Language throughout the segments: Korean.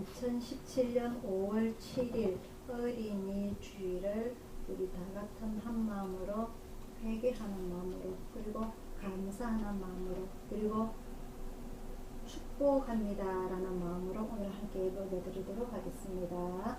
2017년 5월 7일 어린이 주일을 우리 다 같은 한 마음으로 회개하는 마음으로 그리고 감사하는 마음으로 그리고 축복합니다 라는 마음으로 오늘 함께 읽어드리도록 하겠습니다.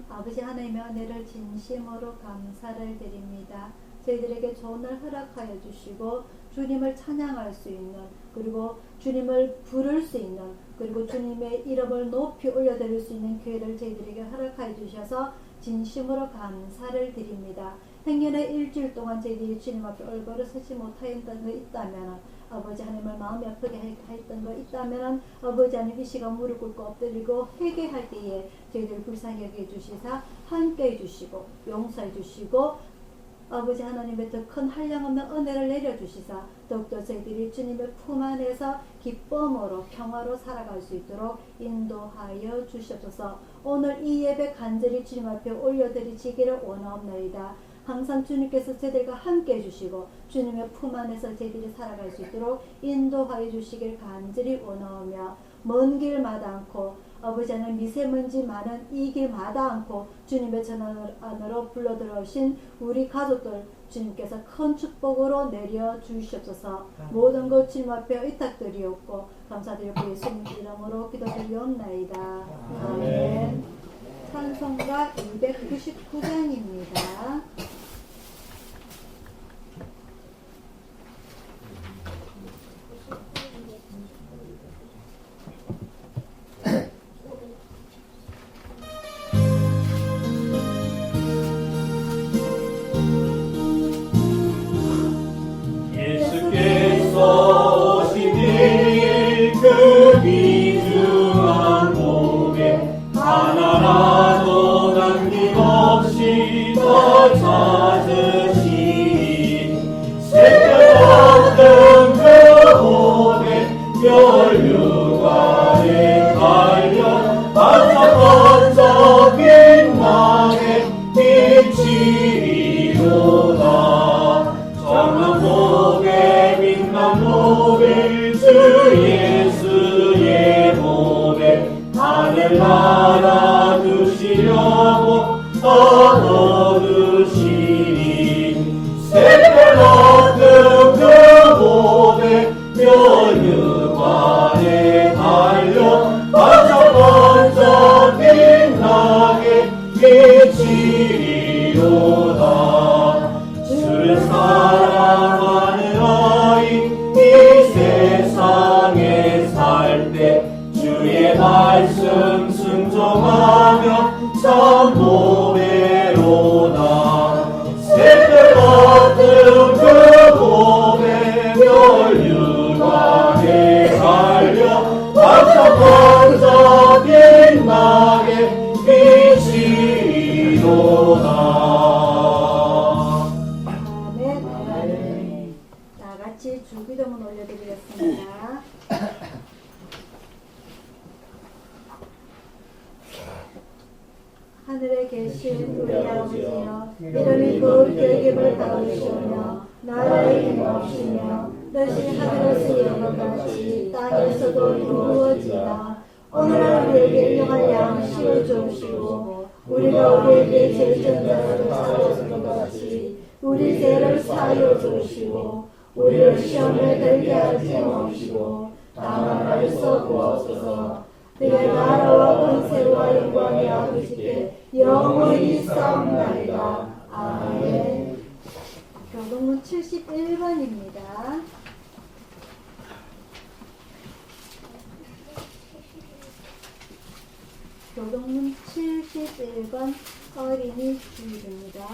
아버지 하나님의 은혜를 진심으로 감사를 드립니다. 저희들에게 좋은 날 허락하여 주시고 주님을 찬양할 수 있는 그리고 주님을 부를 수 있는 그리고 주님의 이름을 높이 올려드릴 수 있는 기회를 저희들에게 허락하여 주셔서 진심으로 감사를 드립니다. 행년의 일주일 동안 저희들이 주님 앞에 얼굴을 서지 못하였던 거 있다면 아버지 하나님을 마음이 아프게 했던 거 있다면 아버지 하나님 이 시간 무릎 꿇고 엎드리고 회개할 때에 저희들 불쌍히 여겨주시사 함께 해주시고 용서해 주시고 아버지 하나님의 더 큰 한량없는 은혜를 내려주시사 더욱더 저희들이 주님의 품 안에서 기쁨으로 평화로 살아갈 수 있도록 인도하여 주시옵소서. 오늘 이 예배 간절히 주님 앞에 올려드리시기를 원하옵나이다. 항상 주님께서 저희들과 함께 해주시고 주님의 품 안에서 저희들이 살아갈 수 있도록 인도하여 주시길 간절히 원하오며 먼 길마다 않고 아버지 하나님 미세먼지 많은 이 길마다 않고 주님의 전 안으로 불러들어오신 우리 가족들 주님께서 큰 축복으로 내려 주시옵소서. 모든 것 주님 앞에 의탁드리옵고 감사드리고 예수님 이름으로 기도드리옵나이다. 아멘. 찬송가 299장입니다. 하늘에 계신 우리 아버지여 이름이 거룩히 여김을 받으시오며 나라의 힘없으며 뜻이 하늘에서 이룬 것 같이 땅에서도 이루어지라. 오늘 우리에게 일용할 양식을 주시고 우리가 우리에게 죄 지은 자를 사하였던 것 같이 우리 죄를 사하여 주시고 우리를 시험에 들게 하지 마시고 다만 말써 구하소서. 내 나라와 권세와 영광이 아버지께 영원히 싸움나이다. 아멘. 교동문 71번입니다. 교동문 71번 어린이 주일입니다.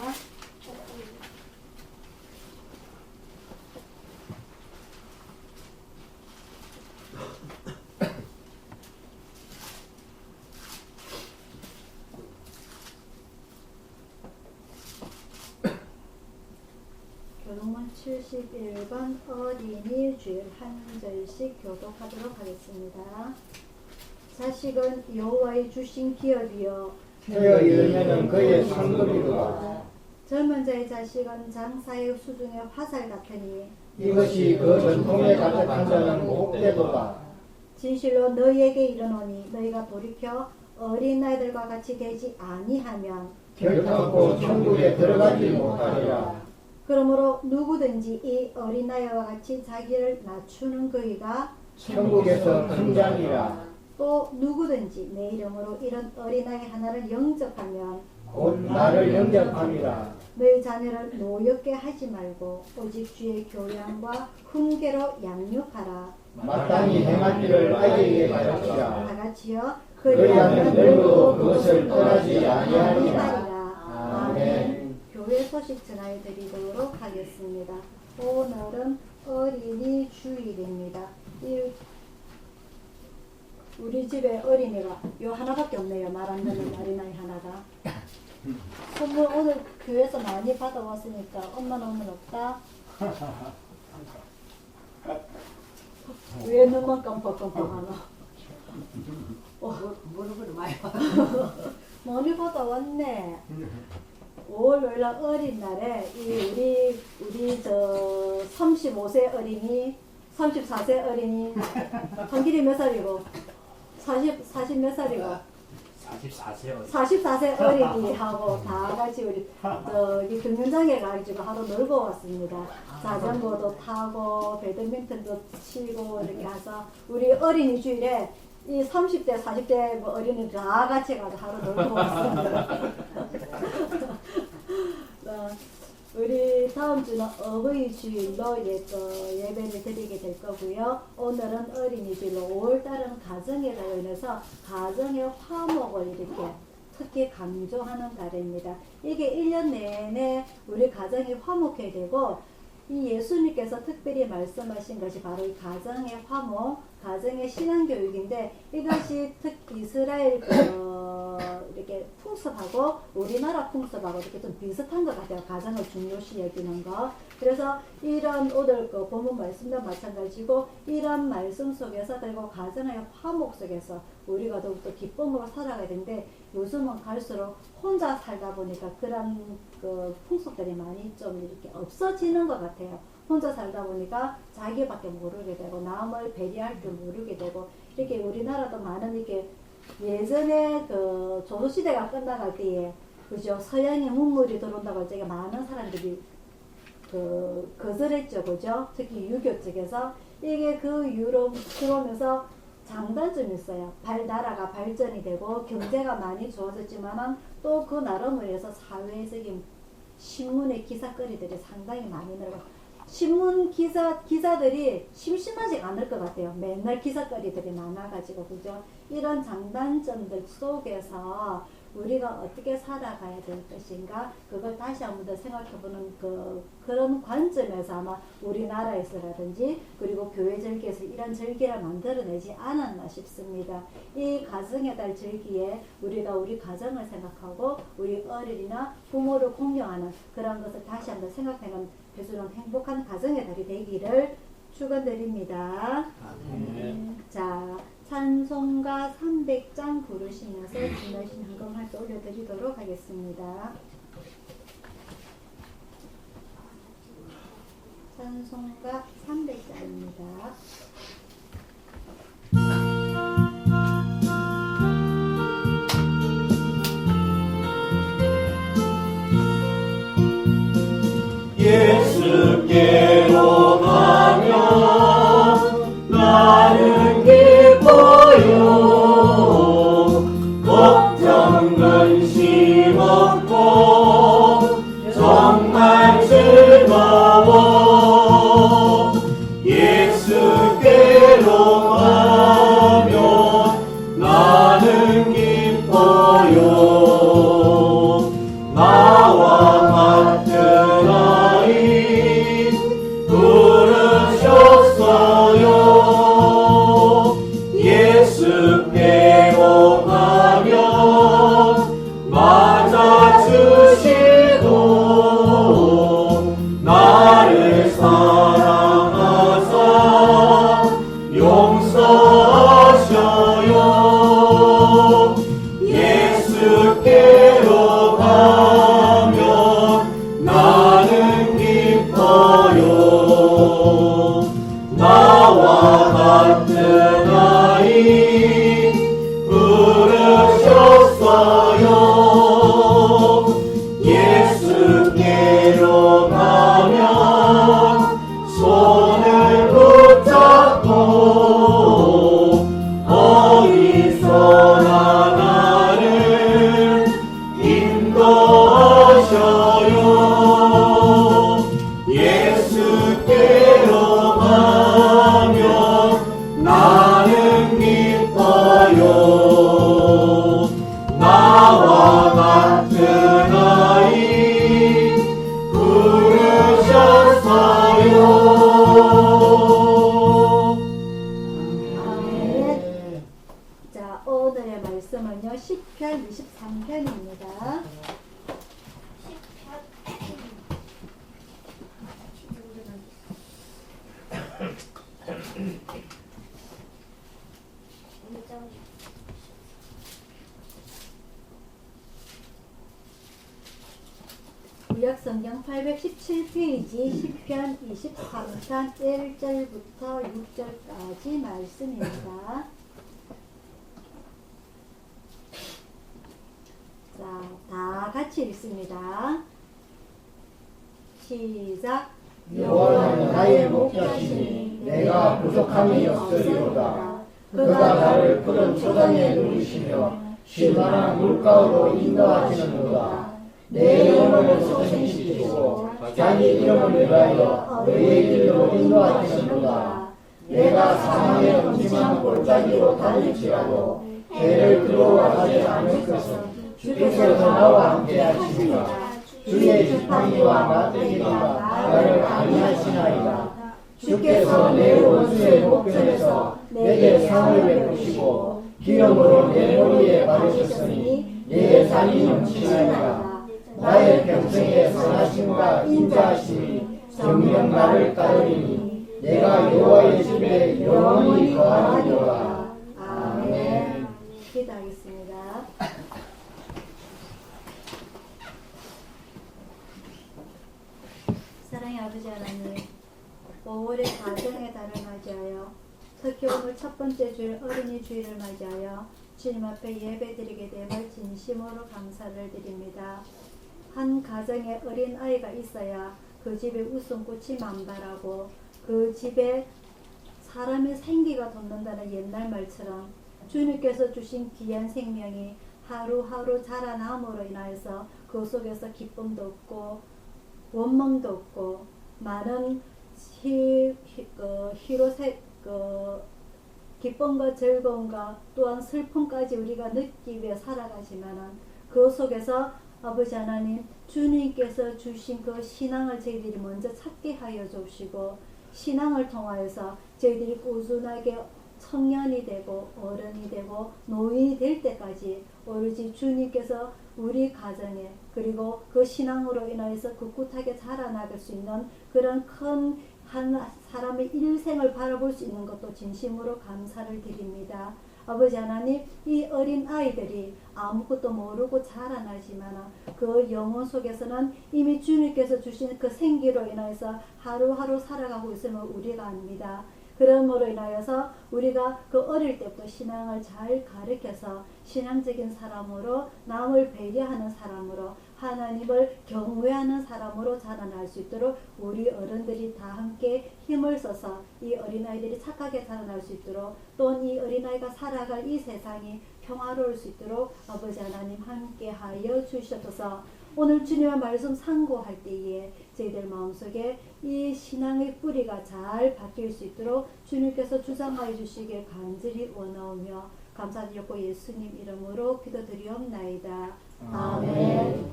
71번 어린이 주일 한 절씩 교독하도록 하겠습니다. 자식은 여호와의 주신 기업이여 태어 열매는 그의 상급이로다. 젊은 자의 자식은 장사의 수중의 화살 같으니 이것이 그 전통에 가득한 자는 복되도다. 진실로 너희에게 이르노니 너희가 돌이켜 어린아이들과 같이 되지 아니하면 결탄코 천국에 들어가지 못하리라. 그러므로 누구든지 이 어린아이와 같이 자기를 낮추는 그이가 천국에서 큰 자니라. 또 누구든지 내 이름으로 이런 어린아이 하나를 영접하면 곧 나를 영접함이라. 너희 자녀를 노엽게 하지 말고 오직 주의 교양과 훈계로 양육하라. 마땅히 행할 일을 아이에게 가르치라. 다 같이요. 그리하면 늙어도 그것을 떠나지 아니하리라. 아니하리라. 아멘. 교회 소식 전해드리도록 하겠습니다. 오늘은 어린이 주일입니다. 우리 집에 어린이가 요 하나밖에 없네요. 말 안 듣는 어린아이 하나가. 선물 오늘 교회에서 많이 받아왔으니까 엄마는 오늘 없다. 왜 눈만 깜빡깜빡하나? 무릎으로 많이 많이 받아왔네. 5월 날 어린 날에 우리 저 35세 어린이, 34세 어린이, 한길이 몇 살이고, 40 몇 살이고, 44세 어린이하고 다 같이 우리 저기 경연장에 가지고 하루 놀고 왔습니다. 자전거도 타고 배드민턴도 치고 이렇게 해서 우리 어린이 주일에 이 30대, 40대 뭐 어린이 다 같이 가서 하루 놀고 왔습니다. 우리 다음 주는 어버이 주일로 예배를 드리게 될 거고요. 오늘은 어린이 주일로 5월달은 가정에 관련해서 가정의 화목을 이렇게 특히 강조하는 달입니다. 이게 1년 내내 우리 가정이 화목해야 되고 이 예수님께서 특별히 말씀하신 것이 바로 이 가정의 화목, 가정의 신앙교육인데 이것이 특히 이스라엘 이렇게 풍습하고 우리나라 풍습하고 이렇게 좀 비슷한 것 같아요. 가정을 중요시 여기는 거. 그래서 이런 오늘 그 본문 말씀도 마찬가지고 이런 말씀 속에서 그리고 가정의 화목 속에서 우리가 더욱더 기쁨으로 살아가야 되는데 요즘은 갈수록 혼자 살다 보니까 그런 그 풍속들이 많이 좀 이렇게 없어지는 것 같아요. 혼자 살다 보니까 자기밖에 모르게 되고 남을 배려할 줄 모르게 되고 이렇게 우리나라도 많은 이렇게 예전에 그 조선시대가 끝나갈 때에 그죠 서양의 문물이 들어온다고 할 때 많은 사람들이 그 거절했죠. 그죠? 특히 유교 쪽에서 이게 그 이후로 들어오면서 장단점이 있어요. 나라가 발전이 되고 경제가 많이 좋아졌지만 또 그 나름으로 해서 사회적인 신문의 기사거리들이 상당히 많이 늘고 신문 기자들이 심심하지 않을 것 같아요. 맨날 기사거리들이 많아가지고 그죠? 이런 장단점들 속에서 우리가 어떻게 살아가야 될 것인가 그걸 다시 한번 더 생각해보는 그런 관점에서 아마 우리나라에서라든지 그리고 교회 절기에서 이런 절기를 만들어내지 않았나 싶습니다. 이 가정의 달 절기에 우리가 우리 가정을 생각하고 우리 어린이나 부모를 공경하는 그런 것을 다시 한번 생각하는 해주는 행복한 가정의 달이 되기를 축원드립니다. 자, 찬송가 300장 부르시면서 진하신 헌금할 때 올려드리도록 하겠습니다. 찬송가 300장입니다. 예수께로 가면 나는 기뻐요. 걱정 근심 없고 정말 즐거워. 예수께로 가면 나는 기뻐요. 나와 같은 아이 부르셨어요. 예수께로 가면 맞아주시고 나를 나와 같은 아이 부르셨어요. 아멘. 자, 오늘의 말씀은요, 시편 23편입니다. 구약성경 817페이지 시편 23편 1절부터 6절까지 말씀입니다. 자, 다 같이 읽습니다. 시작. 여호와는 나의 목자시니 내가 부족함이 없으리로다. 그가 나를 푸른 초장에 누리시며 쉴만한 물가로 인도하시는도다. 내 영혼을 소생시키시고 자기 이름을 위하여 너의 길로 인도하시는도다. 내가 사망의 음침한 골짜기로 달릴지라도 해를 두려워하지 않을 것은 주께서 나와 함께 하시니라. 주의 지팡이와 나대기가 나를 안위하시나이다. 주께서 내 원수의 목전에서 내게 상을 베푸시고 기름으로 내 머리에 바르셨으니 내 살이 넘치나이다. 나의 평생의 선하심과 인자하심이 정녕 나를 따르리니 내가 여호와의 집에 영원히 거하리로다. 아멘. 기도하겠습니다. 사랑의 아버지 하나님, 5월의 가정의 달을 맞이하여 특히 오늘 첫 번째 주일 어린이 주일을 맞이하여 주님 앞에 예배드리게 됨을 진심으로 감사를 드립니다. 한 가정에 어린 아이가 있어야 그 집에 웃음꽃이 만발하고 그 집에 사람의 생기가 돋는다는 옛날 말처럼 주님께서 주신 귀한 생명이 하루하루 자라남으로 인하여서 그 속에서 기쁨도 없고 원망도 없고 많은 기쁨과 즐거움과 또한 슬픔까지 우리가 느끼기 위해 살아가지만은 그 속에서 아버지 하나님, 주님께서 주신 그 신앙을 저희들이 먼저 찾게 하여 주시고 신앙을 통하여서 저희들이 꾸준하게 청년이 되고 어른이 되고 노인이 될 때까지 오로지 주님께서 우리 가정에 그리고 그 신앙으로 인하여서 꿋꿋하게 자라나갈 수 있는 그런 큰 한 사람의 일생을 바라볼 수 있는 것도 진심으로 감사를 드립니다. 아버지 하나님, 이 어린 아이들이 아무것도 모르고 자라나지만 그 영혼 속에서는 이미 주님께서 주신 그 생기로 인하여서 하루하루 살아가고 있음을 우리가 압니다. 그러므로 인하여서 우리가 그 어릴 때부터 신앙을 잘 가르쳐서 신앙적인 사람으로 남을 배려하는 사람으로 하나님을 경외하는 사람으로 자라날 수 있도록 우리 어른들이 다 함께 힘을 써서 이 어린아이들이 착하게 자라날 수 있도록 또는 이 어린아이가 살아갈 이 세상이 평화로울 수 있도록 아버지 하나님 함께 하여 주시옵소서. 오늘 주님의 말씀 상고할 때에 저희들 마음속에 이 신앙의 뿌리가 잘 박힐 수 있도록 주님께서 주장하여 주시길 간절히 원하오며 감사드렸고 예수님 이름으로 기도드리옵나이다. 아멘.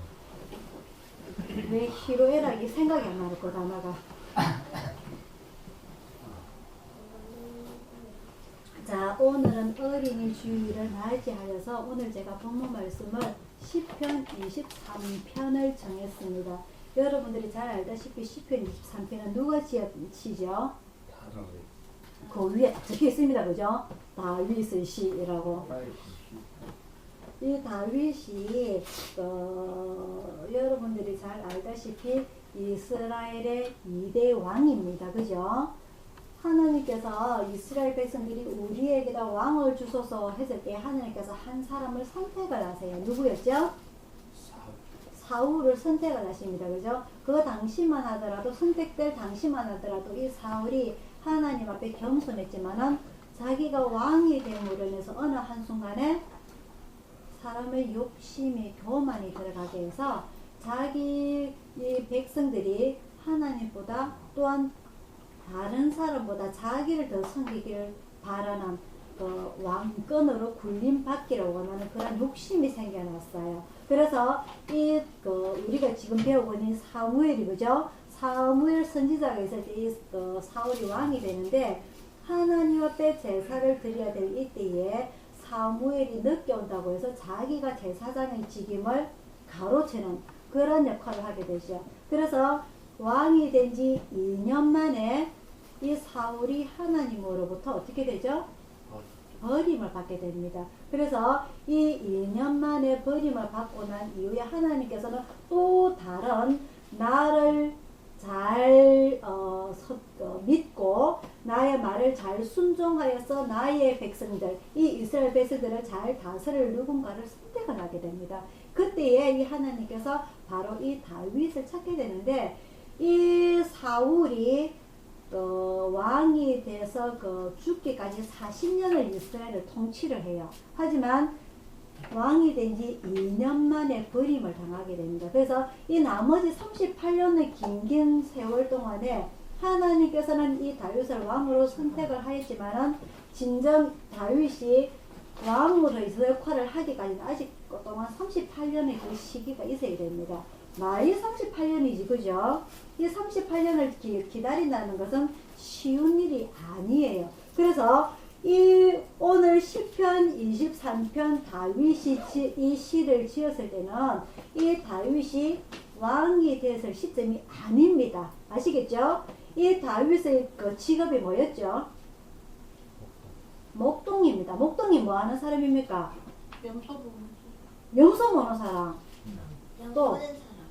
왜 히로에락이 생각이 안 나는 거 단어가. 자, 오늘은 어린이 주일을 맞이하여서 오늘 제가 본문 말씀을 시편 23편을 정했습니다. 여러분들이 잘 알다시피 시편 23편은 누가 지었시죠? 그 위에 딱 적혀 있습니다. 그죠? 다윗의 시라고. 이 다윗이 여러분들이 잘 알다시피 이스라엘의 2대 왕입니다. 그죠? 하나님께서 이스라엘 백성들이 우리에게다 왕을 주소서 했을 때 하나님께서 한 사람을 선택을 하세요. 누구였죠? 사울을 선택을 하십니다. 그죠? 그 당시만 하더라도 선택될 당시만 하더라도 이 사울이 하나님 앞에 겸손했지만은 자기가 왕이 됨으로 인해서 어느 한순간에 사람의 욕심이 교만이 들어가게 해서 자기 이 백성들이 하나님보다 또한 다른 사람보다 자기를 더 섬기기를 바라는 그 왕권으로 군림받기라고 하는 그런 욕심이 생겨났어요. 그래서 우리가 지금 배우고 있는 사무엘이 그죠? 사무엘 선지자가 있을 때 그 사울이 왕이 되는데 하나님 앞에 제사를 드려야 될 이때에 사무엘이 늦게 온다고 해서 자기가 제사장의 직임을 가로채는 그런 역할을 하게 되죠. 그래서 왕이 된 지 2년 만에 이 사울이 하나님으로부터 어떻게 되죠? 버림을 받게 됩니다. 그래서 이 2년 만에 버림을 받고 난 이후에 하나님께서는 또 다른 나를 잘 믿고 나의 말을 잘 순종하여서 나의 백성들, 이 이스라엘 백성들을 잘 다스릴 누군가를 선택을 하게 됩니다. 그때에 이 하나님께서 바로 이 다윗을 찾게 되는데 이 사울이 왕이 돼서 죽기까지 40년을 이스라엘을 통치를 해요. 하지만 왕이 된 지 2년 만에 버림을 당하게 됩니다. 그래서 이 나머지 38년의 긴 세월 동안에 하나님께서는 이 다윗을 왕으로 선택을 하였지만은 진정 다윗이 왕으로서 역할을 하기까지는 아직 동안 38년의 그 시기가 있어야 됩니다. 많이 38년이지, 그죠? 이 38년을 기다린다는 것은 쉬운 일이 아니에요. 그래서 이 오늘 시편 23편 다윗이 이 시를 지었을 때는 이 다윗이 왕이 됐을 시점이 아닙니다. 아시겠죠? 이 다윗의 그 직업이 뭐였죠? 목동입니다. 목동이 뭐 하는 사람입니까? 염소 모는 사람. 또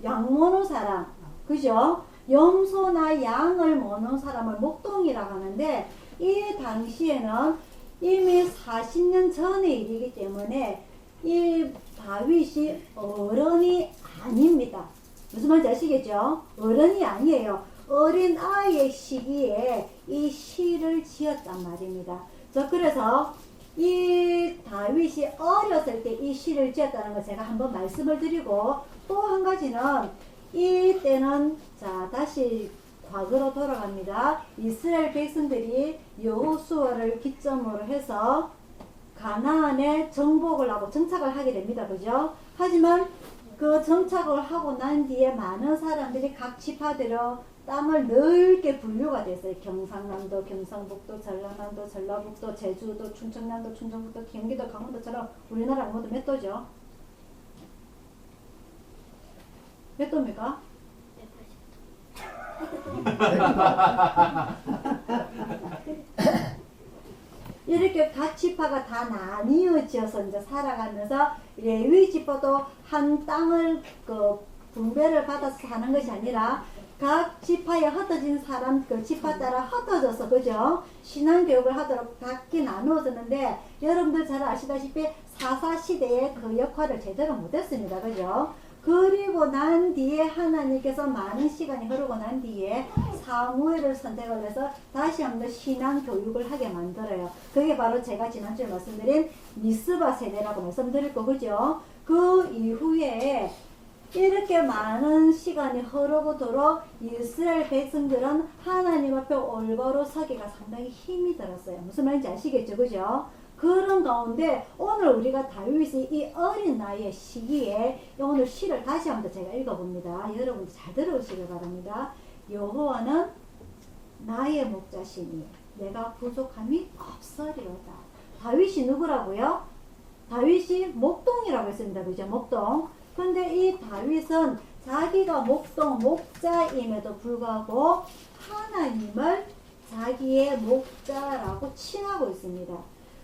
양 모는 사람. 그죠? 염소나 양을 모는 사람을 목동이라고 하는데 이 당시에는 이미 40년 전의 일이기 때문에 이 다윗이 어른이 아닙니다. 무슨 말인지 아시겠죠? 어른이 아니에요. 어린 아이의 시기에 이 시를 지었단 말입니다. 그래서 이 다윗이 어렸을 때 이 시를 지었다는 걸 제가 한번 말씀을 드리고 또 한 가지는 이때는 자 다시 과거로 돌아갑니다. 이스라엘 백성들이 여호수아를 기점으로 해서 가나안에 정복을 하고 정착을 하게 됩니다. 그죠? 하지만 그 정착을 하고 난 뒤에 많은 사람들이 각 지파대로 땅을 넓게 분류가 됐어요. 경상남도, 경상북도, 전라남도, 전라북도, 제주도, 충청남도, 충청북도, 경기도, 강원도처럼 우리나라 모두 몇 도죠? 몇 도입니까? 이렇게 각 지파가 다 나뉘어져서 이제 살아가면서 레위 지파도 한 땅을 분배를 받아서 사는 것이 아니라 각 지파에 흩어진 사람 그 지파 따라 흩어져서 그죠? 신앙 교육을 하도록 각기 나누어졌는데 여러분들 잘 아시다시피 사사시대에 그 역할을 제대로 못했습니다. 그죠? 그리고 난 뒤에 하나님께서 많은 시간이 흐르고 난 뒤에 사무엘을 선택을 해서 다시 한번 신앙 교육을 하게 만들어요. 그게 바로 제가 지난주에 말씀드린 미스바 세대라고 말씀드렸고 그죠? 그 이후에 이렇게 많은 시간이 흐르고도록 이스라엘 백성들은 하나님 앞에 올바로 서기가 상당히 힘이 들었어요. 무슨 말인지 아시겠죠? 그죠? 그런 가운데 오늘 우리가 다윗이 이 어린 나이의 시기에 오늘 시를 다시 한번 제가 읽어봅니다. 여러분들 잘 들어오시길 바랍니다. 여호와는 나의 목자시니 내가 부족함이 없으리로다. 다윗이 누구라고요? 다윗이 목동이라고 했습니다. 그죠? 목동. 근데 이 다윗은 자기가 목자임에도 불구하고 하나님을 자기의 목자라고 칭하고 있습니다.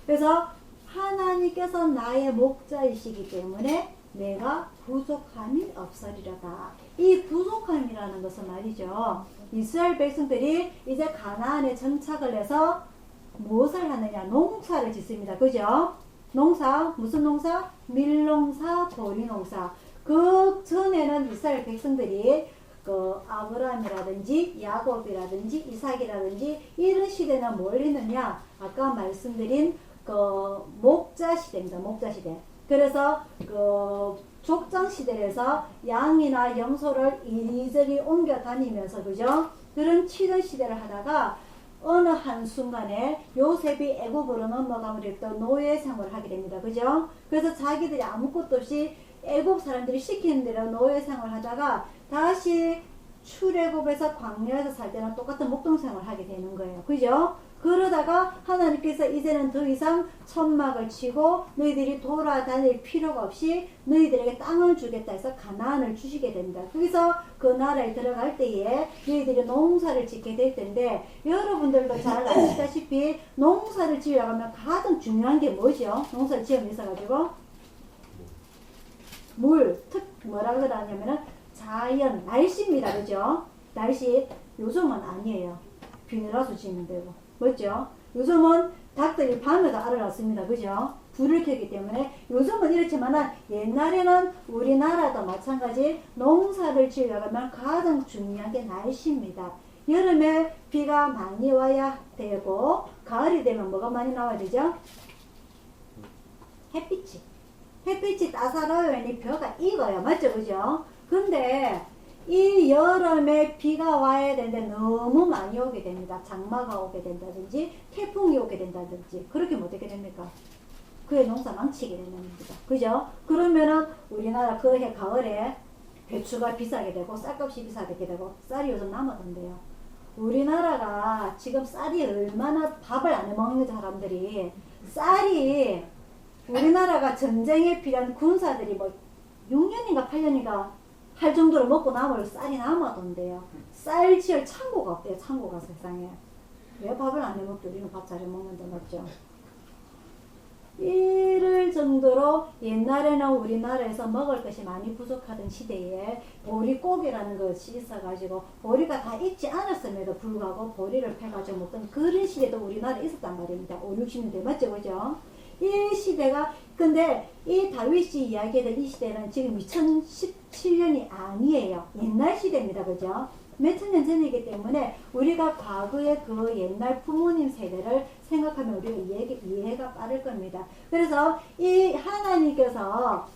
그래서 하나님께서 나의 목자이시기 때문에 내가 부족함이 없으리로다. 이 부족함이라는 것은 말이죠. 이스라엘 백성들이 이제 가나안에 정착을 해서 무엇을 하느냐? 농사를 짓습니다. 그죠? 농사, 무슨 농사? 밀농사, 보리농사. 그 전에는 이스라엘 백성들이 아브라함이라든지 야곱이라든지 이삭이라든지 이런 시대는 뭘 했느냐? 아까 말씀드린 목자 시대입니다. 목자 시대. 그래서 족장 시대에서 양이나 염소를 이리저리 옮겨 다니면서 그죠? 그런 치던 시대를 하다가 어느 한순간에 요셉이 애굽으로 넘어가면 또 노예 생활을 하게 됩니다. 그죠? 그래서 자기들이 아무것도 없이 애굽 사람들이 시키는 대로 노예 생활을 하다가 다시 출애굽에서 광야에서 살 때랑 똑같은 목동 생활을 하게 되는 거예요. 그죠? 그러다가 하나님께서 이제는 더 이상 천막을 치고 너희들이 돌아다닐 필요가 없이 너희들에게 땅을 주겠다 해서 가나안을 주시게 됩니다. 거기서 그 나라에 들어갈 때에 너희들이 농사를 짓게 될 텐데 여러분들도 잘 아시다시피 농사를 지으려고 하면 가장 중요한 게 뭐죠? 농사를 지으면 있어가지고 뭐라 그러냐면은 자연, 날씨입니다. 그죠? 날씨 요즘은 아니에요. 비닐하우스 짓는 데고 맞죠? 요즘은 닭들이 밤에도 알을 낳습니다. 그죠? 불을 켜기 때문에 요즘은 이렇지만 옛날에는 우리나라도 마찬가지 농사를 지으려면 가장 중요한 게 날씨입니다. 여름에 비가 많이 와야 되고 가을이 되면 뭐가 많이 나와야 되죠? 햇빛이 따사로우니 벼가 익어요. 맞죠? 그죠? 근데 이 여름에 비가 와야 되는데 너무 많이 오게 됩니다. 장마가 오게 된다든지 태풍이 오게 된다든지 그렇게 못 되게 됩니까? 그의 농사 망치게 되는 겁니다. 그죠? 그러면은 우리나라 그해 가을에 배추가 비싸게 되고 쌀값이 비싸게 되고 쌀이 요즘 남아던데요. 우리나라가 지금 쌀이 얼마나 밥을 안 해먹는 사람들이 쌀이 우리나라가 전쟁에 필요한 군사들이 뭐 6년인가 8년인가 할 정도로 먹고 남을 쌀이 남아던데요. 쌀 지을 창고가 없대요. 창고가 세상에. 왜 밥을 안 해먹죠? 우리는 밥 잘 해먹는데 맞죠? 이럴 정도로 옛날에는 우리나라에서 먹을 것이 많이 부족하던 시대에 보리고기라는 것이 있어가지고 보리가 다 익지 않았음에도 불구하고 보리를 패가지고 먹던 그런 시대도 우리나라에 있었단 말입니다. 5, 60년대 맞죠? 그죠? 이 시대가 근데 이 다윗이 이야기하던 이 시대는 지금 2017년이 아니에요. 옛날 시대입니다. 그죠? 몇천 년 전이기 때문에 우리가 과거의 그 옛날 부모님 세대를 생각하면 우리가 이해가 빠를 겁니다. 그래서 이 하나님께서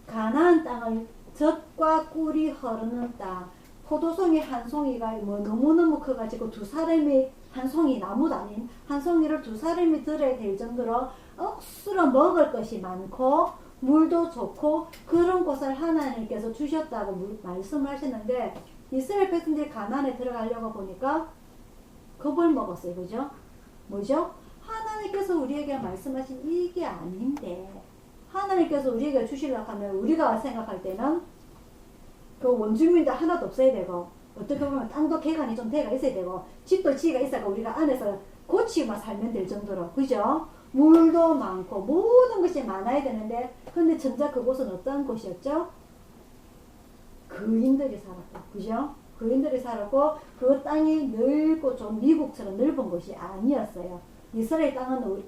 가나안 땅을 젖과 꿀이 흐르는 땅, 포도송이 한 송이가 뭐 너무너무 커가지고 두 사람이 한 송이 나무도 아닌 한 송이를 두 사람이 들어야 될 정도로 억수로 먹을 것이 많고 물도 좋고 그런 곳을 하나님께서 주셨다고 말씀하시는데 이스라엘 백성들이 가나안에 들어가려고 보니까 겁을 먹었어요. 그죠? 뭐죠? 하나님께서 우리에게 말씀하신 이게 아닌데 하나님께서 우리에게 주시려고 하면 우리가 생각할 때는 그 원주민도 하나도 없어야 되고 어떻게 보면 땅도 개간이 좀 대가 있어야 되고 집도 지가 있어가 우리가 안에서 고치만 살면 될 정도로 그죠? 물도 많고 모든 것이 많아야 되는데 근데 정작 그곳은 어떤 곳이었죠? 거인들이 살았고 그죠? 거인들이 살았고 그 땅이 넓고 좀 미국처럼 넓은 곳이 아니었어요. 이스라엘 땅은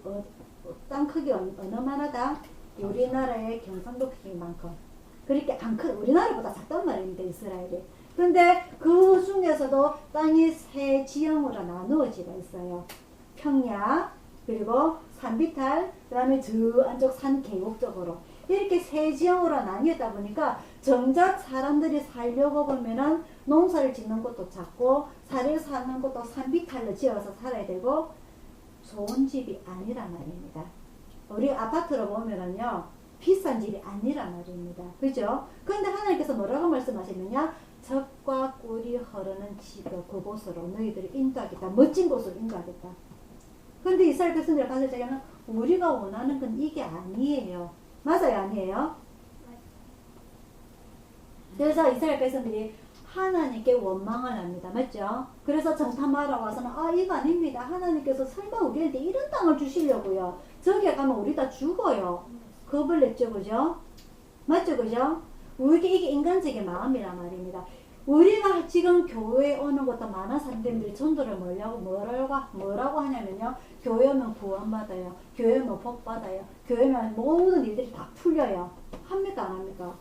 땅 크기가 어느만하다? 우리나라의 경상도 크기만큼 그렇게 안 큰 우리나라보다 작단 말입니다. 이스라엘이. 근데 그 중에서도 땅이 세 지형으로 나누어지가 있어요. 평야 그리고 산비탈 그 다음에 저 안쪽 산 계곡 쪽으로 이렇게 세 지형으로 나뉘었다 보니까 정작 사람들이 살려고 보면은 농사를 짓는 것도 작고 살을 사는 것도 산비탈로 지어서 살아야 되고 좋은 집이 아니란 말입니다. 우리 아파트로 보면은요 비싼 집이 아니란 말입니다. 그죠? 그런데 하나님께서 뭐라고 말씀하시느냐 젖과 꿀이 흐르는 집을 그곳으로 너희들이 인도하겠다. 멋진 곳으로 인도하겠다. 근데 이스라엘 백성들이 봤을 때는 우리가 원하는 건 이게 아니에요. 맞아요? 아니에요? 그래서 이스라엘 백성들이 하나님께 원망을 합니다. 맞죠? 그래서 정탐하러 와서는 이거 아닙니다. 하나님께서 설마 우리한테 이런 땅을 주시려고요. 저기에 가면 우리 다 죽어요. 겁을 냈죠. 그죠? 맞죠? 그죠? 이게 인간적인 마음이란 말입니다. 우리가 지금 교회에 오는 것도 많은 사람들이 전도를 뭐라고 하냐면요. 교회 오면 구원받아요. 교회 오면 복받아요. 교회 오면 모든 일들이 다 풀려요. 합니까? 안 합니까?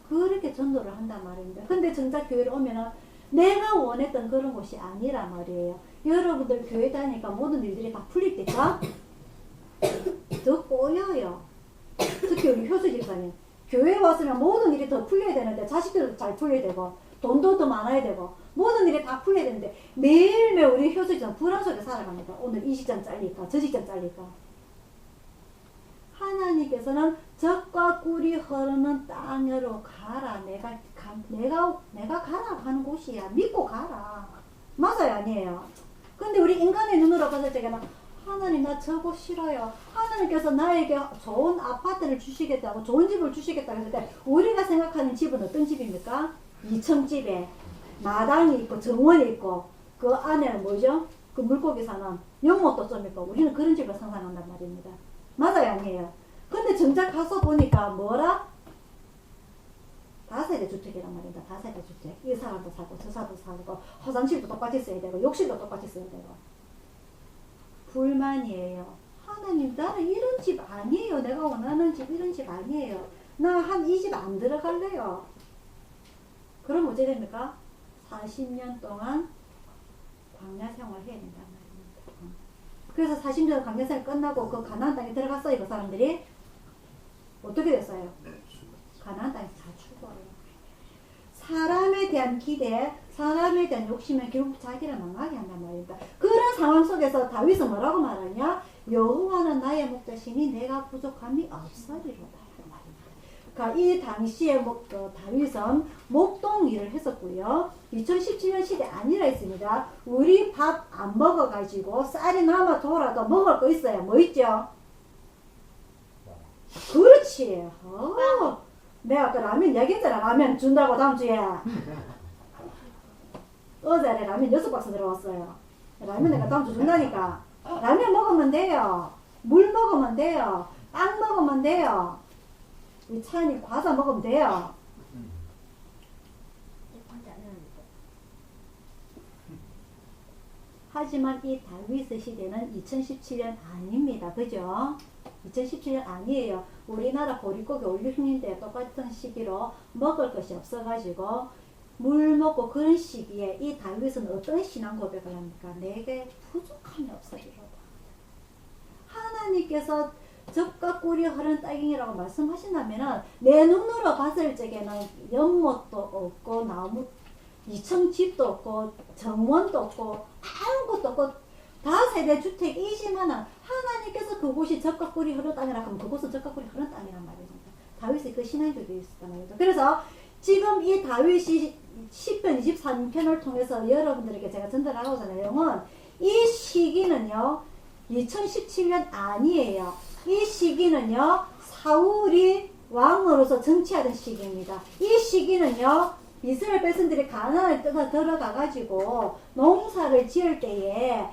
그렇게 전도를 한단 말입니다. 근데 정작 교회를 오면은 내가 원했던 그런 곳이 아니란 말이에요. 여러분들 교회 다니니까 모든 일들이 다 풀릴 때가 더 꼬여요. 특히 우리 효수 집사님. 교회 왔으면 모든 일이 더 풀려야 되는데 자식들도 잘 풀려야 되고 돈도 더 많아야 되고 모든 일이 다 풀려야 되는데 매일매일 우리 효수처럼 불안 속에 살아갑니다. 오늘 이 직장 잘릴까 저 직장 잘릴까. 하나님께서는 적과 꿀이 흐르는 땅으로 가라. 내가 가라 하는 곳이야. 믿고 가라. 맞아요, 아니에요? 근데 우리 인간의 눈으로 봤을 때는 하나님 나 저거 싫어요. 하나님께서 나에게 좋은 아파트를 주시겠다고 좋은 집을 주시겠다고 했을 때 우리가 생각하는 집은 어떤 집입니까? 2층 집에 마당이 있고 정원이 있고 그 안에는 뭐죠? 그 물고기 사는 연못도 좀 있고 우리는 그런 집을 상상한단 말입니다. 맞아요, 아니에요? 근데 정작 가서 보니까 뭐라? 다세대 주택이란 말입니다. 다세대 주택. 이 사람도 살고 저 사람도 살고 화장실도 똑같이 써야 되고 욕실도 똑같이 써야 되고. 불만이에요. 하나님 나는 이런 집 아니에요. 내가 원하는 집 이런 집 아니에요. 나 한 이 집 안 들어갈래요. 그럼 어찌 됩니까? 40년 동안 광야 생활 해야 된단 말입니다. 그래서 40년 광야 생활 끝나고 그 가나안 땅에 들어갔어요. 그 사람들이 어떻게 됐어요? 가나안 땅에서 다 출발해요. 사람에 대한 기대, 사람에 대한 욕심은 결국 자기를 망하게 한단 말입니다. 그런 상황 속에서 다윗은 뭐라고 말하냐? 여호와는 나의 목자시니 내가 부족함이 없으리로다. 그러니까 이 당시에 다윗은 목동 일을 했었고요. 2017년 시대 아니라 했습니다. 우리 밥 안 먹어가지고 쌀이 남아 돌아도 먹을 거 있어요. 뭐 있죠? 그렇지. 내가 아까 라면 얘기했잖아. 라면 준다고 다음 주에. 어제 라면 6박스 들어왔어요. 라면 내가 다음 주 준다니까. 라면 먹으면 돼요. 물 먹으면 돼요. 빵 먹으면 돼요. 이 차니 과자 먹으면 돼요. 하지만 이 다윗의 시대는 2017년 아닙니다. 그죠? 2017년 아니에요. 우리나라 보릿고개 올림픽 때 똑같은 시기로 먹을 것이 없어가지고 물 먹고 그런 시기에 이 다윗은 어떤 신앙 고백을 합니까? 내게 부족함이 없으리로다. 하나님께서 적과 꿀이 흐르는 땅이라고 말씀하신다면 내 눈으로 봤을 적에는 연못도 없고 나무 2층 집도 없고 정원도 없고 아무것도 없고 다세대 주택이지만 하나님께서 그곳이 적과 꿀이 흐르는 땅이라 하면 그곳은 적과 꿀이 흐르는 땅이란 말입니다. 다윗의 그 신앙적이 있었단 말이죠. 그래서 지금 이 다윗이 10편 23편을 통해서 여러분들에게 제가 전달하고자 하는 내용은 이 시기는요 2017년 아니에요. 이 시기는요 사울이 왕으로서 정치하던 시기입니다. 이 시기는요 이스라엘 백성들이 가나안에 들어가가지고 농사를 지을 때에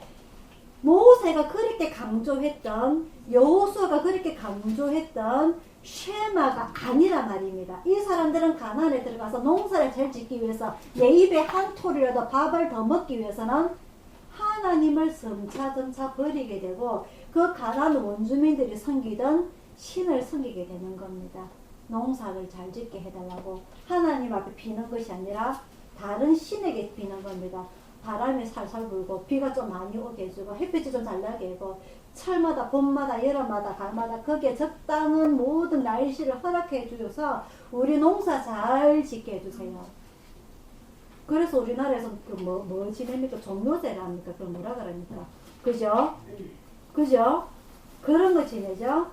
모세가 그렇게 강조했던 여호수아가 그렇게 강조했던 쉐마가 아니란 말입니다. 이 사람들은 가나안에 들어가서 농사를 잘 짓기 위해서 내 입에 한 톨이라도 밥을 더 먹기 위해서는 하나님을 점차 버리게 되고 그 가나안 원주민들이 섬기던 신을 섬기게 되는 겁니다. 농사를 잘 짓게 해달라고 하나님 앞에 비는 것이 아니라 다른 신에게 비는 겁니다. 바람이 살살 불고 비가 좀 많이 오게 해주고 햇빛이 좀 잘 나게 하고 철마다 봄마다 여름마다 가을마다 거기에 적당한 모든 날씨를 허락해 주셔서 우리 농사 잘 짓게 해주세요. 그래서 우리나라에서 뭐 지냅니까? 종료제라 합니까? 그럼 뭐라 그럽니까? 그죠? 그죠? 그런 거 지내죠?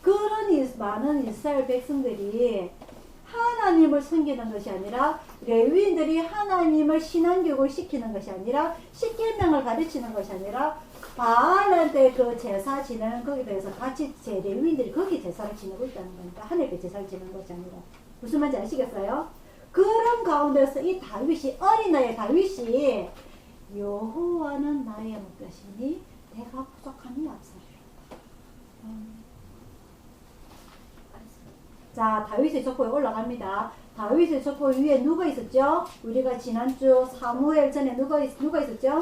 그런 많은 이스라엘 백성들이 하나님을 섬기는 것이 아니라 레위인들이 하나님을 신앙교육을 시키는 것이 아니라 십계명을 가르치는 것이 아니라 바알한테 그 제사 지내는 거기에 대해서 같이 레위인들이 거기 제사를 지내고 있다는 거니까 하늘께 제사를 지내는 것이 아니라 무슨 말인지 아시겠어요? 그런 가운데서 이 다윗이 어린아이 다윗이 여호와는 나의 목자시니 내가 부족함이 없으리로다. 자, 다윗의 족보에 올라갑니다. 다윗의 족보 위에 누가 있었죠? 우리가 지난주 사무엘 전에 누가 있었죠?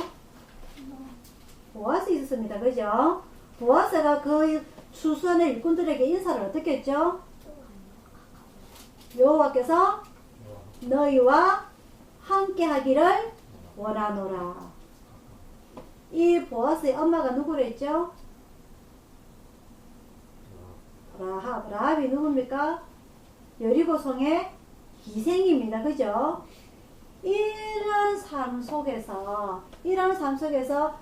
보아스 있었습니다. 그죠? 보아스가 그 추수하는 일꾼들에게 인사를 어떻게 했죠? 여호와께서 너희와 함께 하기를 원하노라. 이 보아스의 엄마가 누구랬죠? 라합이 누굽니까? 여리고성의 기생입니다. 그죠? 이런 삶 속에서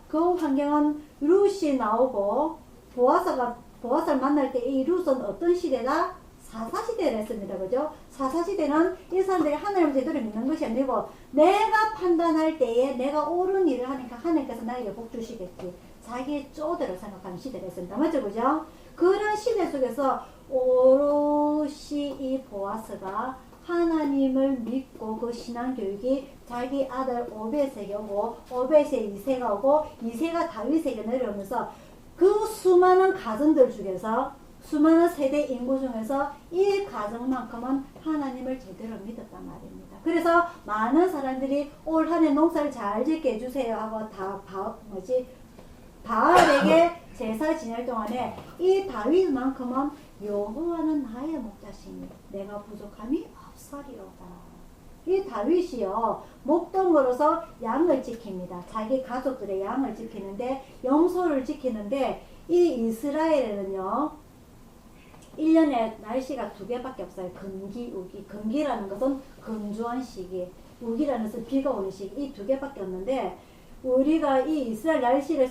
그 환경은 룻이 나오고 보아스를 만날 때 이 룻은 어떤 시대다? 사사시대를 했습니다. 그죠? 사사시대는 이 사람들이 하나님을 제대로 믿는 것이 아니고 내가 판단할 때에 내가 옳은 일을 하니까 하나님께서 나에게 복 주시겠지. 자기의 쪼대로 생각하는 시대를 했습니다. 맞죠? 그죠? 그런 시대 속에서 오롯이 이 보아스가 하나님을 믿고 그 신앙교육이 자기 아들 오벳에게 오고 오벳의 이세가 오고 이세가 다윗에게 내려오면서 그 수많은 가정들 중에서 수많은 세대 인구 중에서 이 가정만큼은 하나님을 제대로 믿었단 말입니다. 그래서 많은 사람들이 올 한 해 농사를 잘 짓게 해주세요 하고 바알에게 제사 지낼 동안에 이 다윗만큼은 여호와는 나의 목자시니 내가 부족함이 없으리로다. 이 다윗이요 목동으로서 양을 지킵니다. 자기 가족들의 양을 지키는데 염소를 지키는데 이 이스라엘에는요 1년에 날씨가 2개밖에 없어요. 금기, 우기. 금기라는 것은 건조한 시기, 우기라는 것은 비가 오는 시기. 이 2개밖에 없는데 우리가 이 이스라엘 날씨를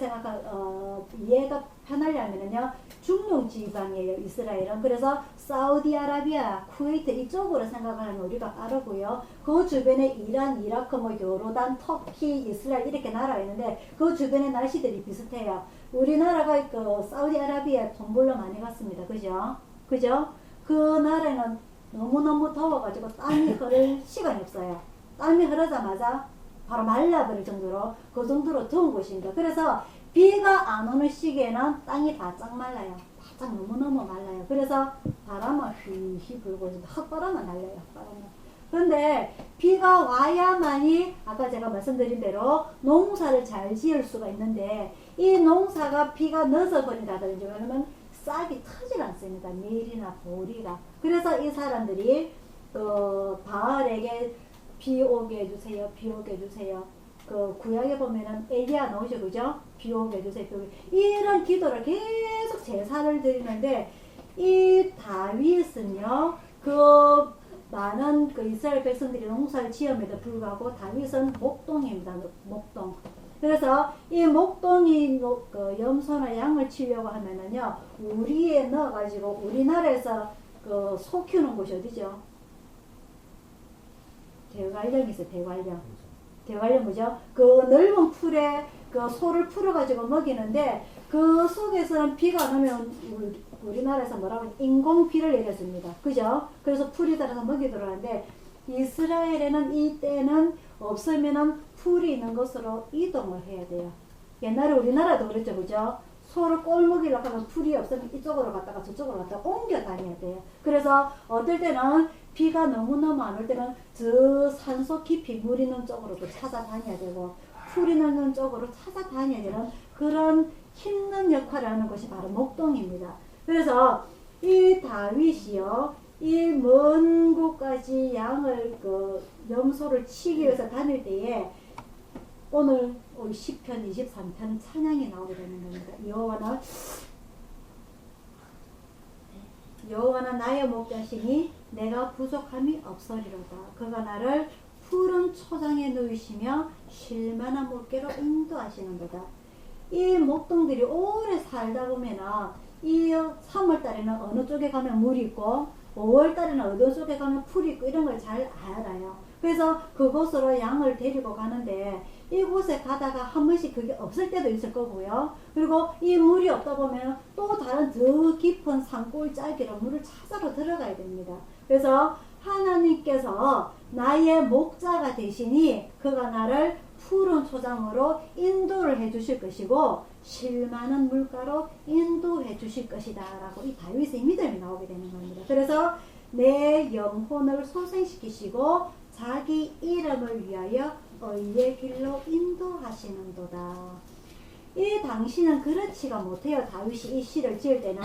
이해가 편하려면요 중동 지방이에요. 이스라엘은. 그래서 사우디아라비아, 쿠웨이트 이쪽으로 생각하면 우리가 알아고요. 그 주변에 이란, 이라크, 요르단, 터키, 이스라엘 이렇게 나라가 있는데 그 주변의 날씨들이 비슷해요. 우리나라가 그 사우디아라비아 돈 벌러 많이 갔습니다. 그죠? 그죠? 그 나라는 너무너무 더워가지고 땀이 흐를 시간이 없어요. 땀이 흐르자마자 바로 말라버릴 정도로 그 정도로 더운 곳입니다. 그래서 비가 안 오는 시기에는 땅이 바짝 말라요. 바짝 너무너무 말라요. 그래서 바람은 휘휘 불고 흙바람은 날려요. 흙바람은. 그런데 비가 와야만이 아까 제가 말씀드린 대로 농사를 잘 지을 수가 있는데 이 농사가 비가 넣어서 버린다든지 그러면 싹이 트질 않습니다. 밀이나 보리가. 그래서 이 사람들이 바알에게 비 오게 해주세요. 비 오게 해주세요. 그 구약에 보면은 엘리야 나오죠. 그죠? 비 오게 해주세요. 비 오게. 이런 기도를 계속 제사를 드리는데 이 다윗은요. 그 많은 그 이스라엘 백성들이 농사를 지음에도 불구하고 다윗은 목동입니다. 목동. 그래서 이 목동이 그 염소나 양을 치려고 하면은요 우리에 넣어가지고 우리나라에서 그 소 키우는 곳이 어디죠? 대관령이 있어요. 대관령 뭐죠? 그 넓은 풀에 그 소를 풀어가지고 먹이는데 그 속에서는 비가 안 오면 우리나라에서 뭐라고 하냐 인공비를 내려줍니다. 그죠? 그래서 풀이 따라서 먹이도록 하는데 이스라엘에는 이 때는 없으면은 풀이 있는 곳으로 이동을 해야 돼요. 옛날에 우리나라도 그랬죠. 그죠? 소를 꼴먹이려고 하면 풀이 없으면 이쪽으로 갔다가 저쪽으로 갔다가 옮겨 다녀야 돼요. 그래서 어떨 때는 비가 너무너무 안 올 때는 저 산속 깊이 물 있는 쪽으로도 찾아다녀야 되고 풀 있는 쪽으로 찾아다녀야 되는 그런 힘든 역할을 하는 것이 바로 목동입니다. 그래서 이 다윗이요 이 먼 곳까지 양을 염소를 치기 위해서 다닐 때에 오늘 우리 10편 23편 찬양이 나오게 되는 겁니다. 여호와는 나의 목자시니 내가 부족함이 없으리로다. 그가 나를 푸른 초장에 누이시며 쉴만한 물가로 인도하시는도다. 이 목동들이 오래 살다 보면은 이 3월달에는 어느 쪽에 가면 물이 있고 5월달에는 어느 쪽에 가면 풀이 있고 이런 걸 잘 알아요. 그래서 그곳으로 양을 데리고 가는데 이곳에 가다가 한 번씩 그게 없을 때도 있을 거고요. 그리고 이 물이 없다 보면 또 다른 더 깊은 산골 짤기로 물을 찾아러 들어가야 됩니다. 그래서 하나님께서 나의 목자가 되시니 그가 나를 푸른 초장으로 인도를 해 주실 것이고 쉴만한 물가로 인도해 주실 것이다 라고 이 다윗의 믿음이 나오게 되는 겁니다. 그래서 내 영혼을 소생시키시고 자기 이름을 위하여 의의 길로 인도하시는도다. 이 당시는 그렇지가 못해요. 다윗이 이 시를 지을 때는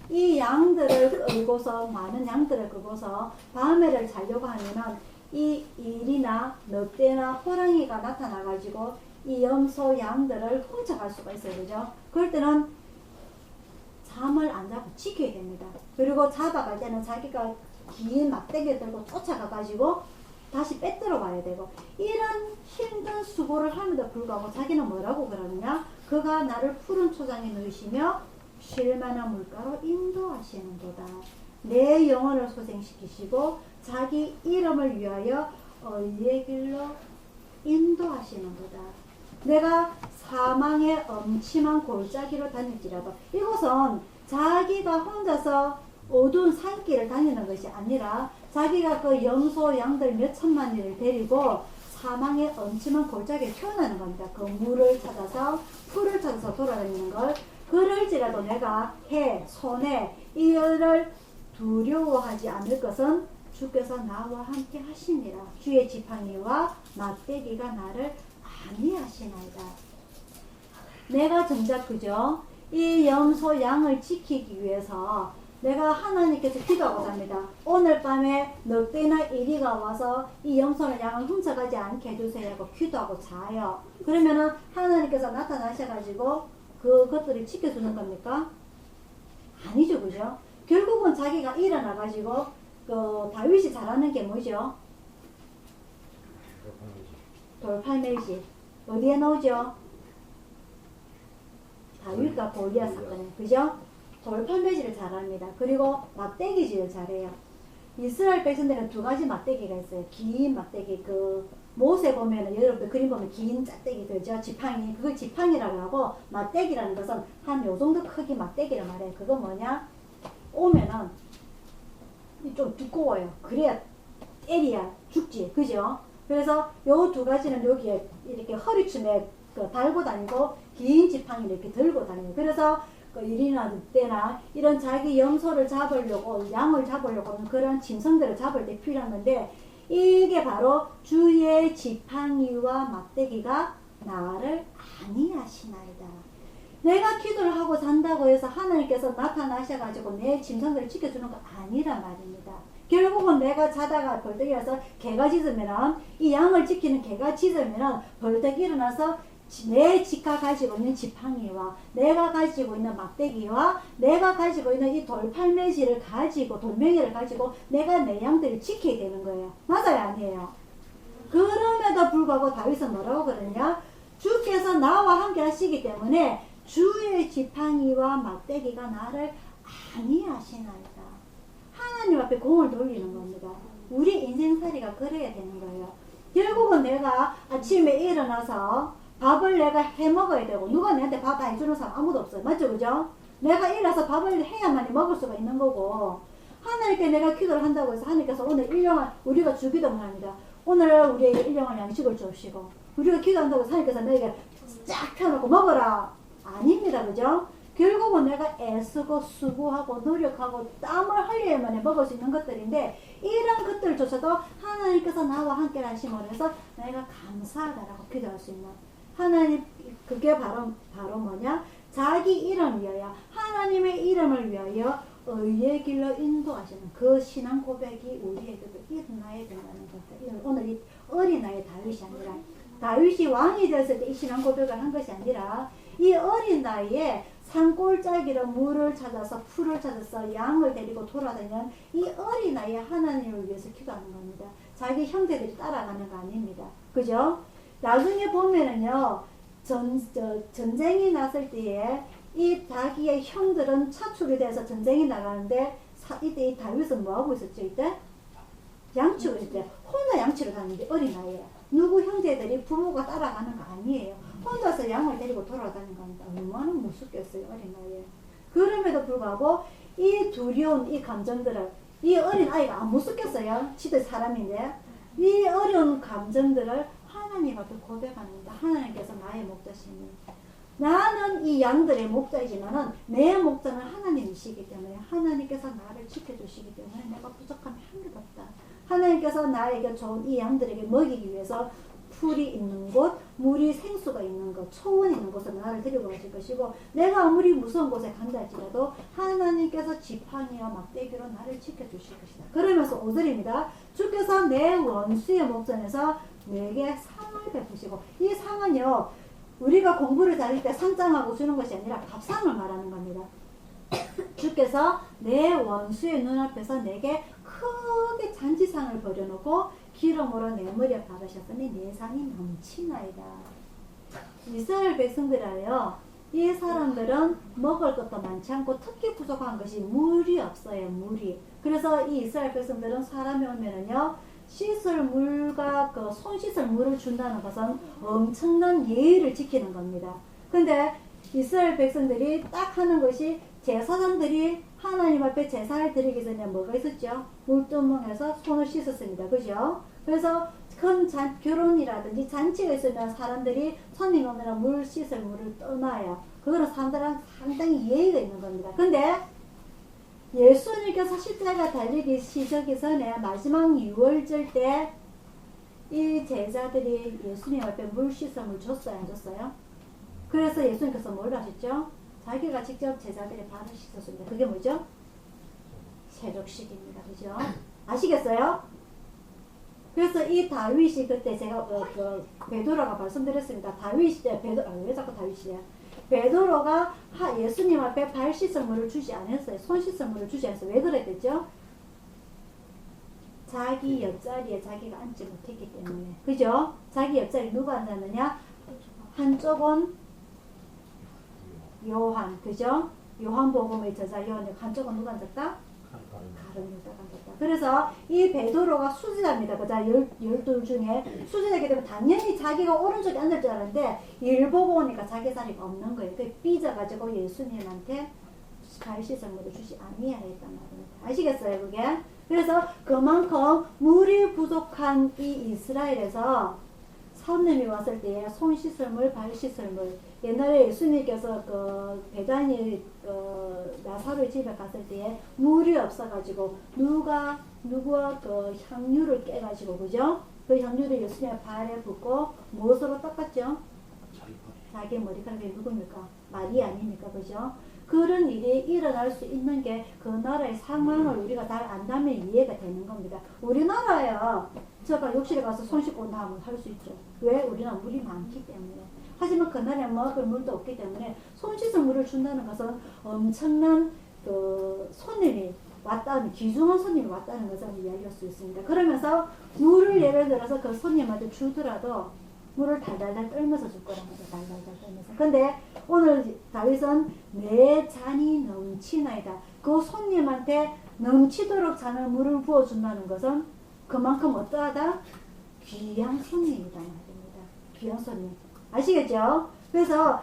이 양들을 끌고서 많은 양들을 끌고서 밤에를 자려고 하면은 이 일이나 늑대나 호랑이가 나타나가지고 이 염소 양들을 훔쳐갈 수가 있어요. 그죠? 그럴 때는 잠을 안 자고 지켜야 됩니다. 그리고 잡아갈 때는 자기가 긴 막대기를 들고 쫓아가가지고 다시 빼들어 와야 되고, 이런 힘든 수고를 함에도 불구하고 자기는 뭐라고 그러느냐? 그가 나를 푸른 초장에 넣으시며 쉴만한 물가로 인도하시는도다. 내 영혼을 소생시키시고 자기 이름을 위하여 의의 길로 인도하시는도다. 내가 사망의 엄침한 골짜기로 다닐지라도, 이곳은 자기가 혼자서 어두운 산길을 다니는 것이 아니라 자기가 그 염소 양들 몇 천마리를 데리고 사망의 엄침한 골짜기에 태어나는 겁니다. 그 물을 찾아서 풀을 찾아서 돌아다니는 걸. 그럴지라도 내가 해, 손해 이를 두려워하지 않을 것은 주께서 나와 함께 하시니라. 주의 지팡이와 막대기가 나를 안위하시나이다. 내가 정작 그죠? 이 염소 양을 지키기 위해서 내가 하나님께서 기도하고 삽니다. 오늘 밤에 늑대나 이리가 와서 이 염소나 양을 훔쳐가지 않게 해주세요 하고 기도하고 자요. 그러면은 하나님께서 나타나셔가지고 그것들을 지켜주는 겁니까? 아니죠, 그죠? 결국은 자기가 일어나가지고 그 다윗이 잘하는 게 뭐죠? 돌팔매질. 어디에 나오죠? 다윗과 골리앗 사건에, 그죠? 돌팔매질을 잘합니다. 그리고 막대기질을 잘해요. 이스라엘 백성들은 두 가지 막대기가 있어요. 긴 막대기, 그 못에 보면은 여러분들 그림 보면 긴 짝대기 그죠? 지팡이, 그걸 지팡이라고 하고, 막대기라는 것은 한 요 정도 크기 막대기를 말해요. 그거 뭐냐? 오면은 좀 두꺼워요. 그래야 때려야 죽지, 그죠? 그래서 요 두 가지는 여기에 이렇게 허리춤에 달고 다니고, 긴 지팡이를 이렇게 들고 다녀요. 그래서 일이나 늑대나 이런 자기 염소를 잡으려고, 양을 잡으려고 하는 그런 짐승들을 잡을 때 필요한 건데, 이게 바로 주의 지팡이와 막대기가 나를 안위하시나이다. 내가 기도를 하고 잔다고 해서 하나님께서 나타나셔가지고 내 짐승들을 지켜주는 거 아니란 말입니다. 결국은 내가 자다가 벌떡 일어나서 개가 짖으면은, 이 양을 지키는 개가 짖으면은 벌떡 일어나서 내 지가 가지고 있는 지팡이와 내가 가지고 있는 막대기와 내가 가지고 있는 이 돌팔매질을 가지고, 돌멩이를 가지고 내가 내 양들을 지켜야 되는 거예요. 맞아요, 아니에요? 그럼에도 불구하고 다윗은 뭐라고 그러냐? 주께서 나와 함께 하시기 때문에 주의 지팡이와 막대기가 나를 안위하시나이다. 하나님 앞에 공을 돌리는 겁니다. 우리 인생살이가 그래야 되는 거예요. 결국은 내가 아침에 일어나서 밥을 내가 해 먹어야 되고, 누가 내한테 밥 해주는 사람 아무도 없어요. 맞죠, 그죠? 내가 일어나서 밥을 해야만이 먹을 수가 있는 거고, 하나님께 내가 기도를 한다고 해서 하나님께서 오늘 일용할, 우리가 주기도문 합니다. 오늘 우리에게 일용할 양식을 주시고, 우리가 기도한다고 해서 하나님께서 내게 쫙 펴놓고 먹어라. 아닙니다, 그죠? 결국은 내가 애쓰고 수고하고 노력하고 땀을 흘려야만 먹을 수 있는 것들인데, 이런 것들조차도 하나님께서 나와 함께 하심으로 해서 내가 감사하다라고 기도할 수 있는, 하나님, 그게 바로 뭐냐? 자기 이름 위하여, 하나님의 이름을 위하여 의의 길로 인도하시는 그 신앙 고백이 우리에게도 일어나야 된다는 겁니다. 오늘 이 어린아이 다윗이 아니라, 다윗이 왕이 되었을 때 이 신앙 고백을 한 것이 아니라, 이 어린 나이에 산골짜기로 물을 찾아서 풀을 찾아서 양을 데리고 돌아다니는 이 어린 나이에 하나님을 위해서 기도하는 겁니다. 자기 형제들이 따라가는 거 아닙니다. 그죠? 나중에 보면은요, 전쟁이 났을 때에 이 자기의 형들은 차출이 돼서 전쟁이 나가는데, 이때 이 다윗은 뭐하고 있었죠? 이때? 양치고 있을 때 혼자 양치러 다니는데, 어린 나이에 누구 형제들이 부모가 따라가는 거 아니에요. 혼자서 양을 데리고 돌아다니는 겁니다. 얼마나 무섭겠어요, 어린 나이에. 그럼에도 불구하고 이 두려운 이 감정들을, 이 어린 아이가 안 무섭겠어요? 지도 사람인데. 이 어려운 감정들을 하나님 앞에 고백합니다. 하나님께서 나의 목자시니, 나는 이 양들의 목자이지만은 내 목자는 하나님이시기 때문에 하나님께서 나를 지켜주시기 때문에 내가 부족함이 한 개도 없다. 하나님께서 나에게 좋은 이 양들에게 먹이기 위해서 풀이 있는 곳, 물이 생수가 있는 곳, 초원이 있는 곳으로 나를 데리고 가실 것이고, 내가 아무리 무서운 곳에 간다 할지라도 하나님께서 지팡이와 막대기로 나를 지켜주실 것이다. 그러면서 5절입니다. 주께서 내 원수의 목전에서 내게 상을 베푸시고, 이 상은요, 우리가 공부를 다닐 때 상장하고 주는 것이 아니라 밥상을 말하는 겁니다. 주께서 내 원수의 눈앞에서 내게 크게 잔치상 상을 버려놓고 기름으로 내 머리에 바르셨더니 내 상이 넘치나이다. 이스라엘 백성들이요, 이 사람들은 먹을 것도 많지 않고 특히 부족한 것이 물이 없어요. 물이. 그래서 이 이스라엘 백성들은 사람이 오면은요, 씻을 물과 그 손 씻을 물을 준다는 것은 엄청난 예의를 지키는 겁니다. 근데 이스라엘 백성들이 딱 하는 것이, 제사장들이 하나님 앞에 제사를 드리기 전에 뭐가 있었죠? 물두멍에서 손을 씻었습니다. 그죠? 그래서 큰 결혼이라든지 잔치가 있으면 사람들이 손님 오면 물 씻을 물을 떠나요. 그거는 사람들은 상당히 예의가 있는 겁니다. 근데 예수님께서 십자가 달리기 시작하기 전에 마지막 유월절 때 이 제자들이 예수님 앞에 물 씻음을 줬어요, 안 줬어요? 그래서 예수님께서 뭘 하셨죠? 자기가 직접 제자들의 발을 씻었습니다. 그게 뭐죠? 세족식입니다. 그죠? 아시겠어요? 그래서 이 다윗이 그때 제가 베드로가 말씀드렸습니다. 다윗이 왜 자꾸 다윗이야? 베드로가 예수님 앞에 발 씻을 물을 주지 않았어요. 손 씻을 물을 주지 않았어요. 왜 그랬겠죠? 자기 옆자리에 자기가 앉지 못했기 때문에. 그죠? 자기 옆자리에 누가 앉았느냐? 한쪽은 요한, 그죠? 요한복음의 저자 요한, 한쪽은 누가 앉았다? 다른 여자가 앉았다. 그래서 이 베드로가 수지자입니다. 그자 12 중에 수지자이기 때문에 당연히 자기가 오른쪽에 앉을 줄 알았는데 일 보고 오니까 자기 자리가 없는 거예요. 그 삐져가지고 예수님한테 발 씻을 물을 주지 아니하였단 말입니다. 아시겠어요, 그게? 그래서 그만큼 물이 부족한 이 이스라엘에서 선님이 왔을 때에 손 씻을 물, 발 씻을 물. 옛날에 예수님께서 그 배단이 나사로의 집에 갔을 때에 물이 없어가지고 누구와 그 향유를 깨가지고, 그죠? 그 향유를 예수님의 발에 붓고 무엇으로 닦았죠? 자기 머리카락이 누굽니까? 말이 아닙니까? 그죠? 그런 일이 일어날 수 있는 게 그 나라의 상황을 우리가 잘 안다면 이해가 되는 겁니다. 우리나라야 제가 욕실에 가서 손 씻고 온다 하면 할 수 있죠. 왜? 우리나라 물이 많기 때문에. 하지만 그 나라에 먹을 물도 없기 때문에 손 씻은 물을 준다는 것은 엄청난 그 손님이 왔다는, 귀중한 손님이 왔다는 것을 이야기할 수 있습니다. 그러면서 물을 예를 들어서 그 손님한테 주더라도 물을 달달달 떨면서 줄 거란 거죠. 달달달 떨면서. 근데 오늘 다윗은 내 잔이 넘치나이다. 그 손님한테 넘치도록 잔을 물을 부어준다는 것은 그만큼 어떠하다? 귀한 손님이다 말입니다. 귀한 손님. 아시겠죠? 그래서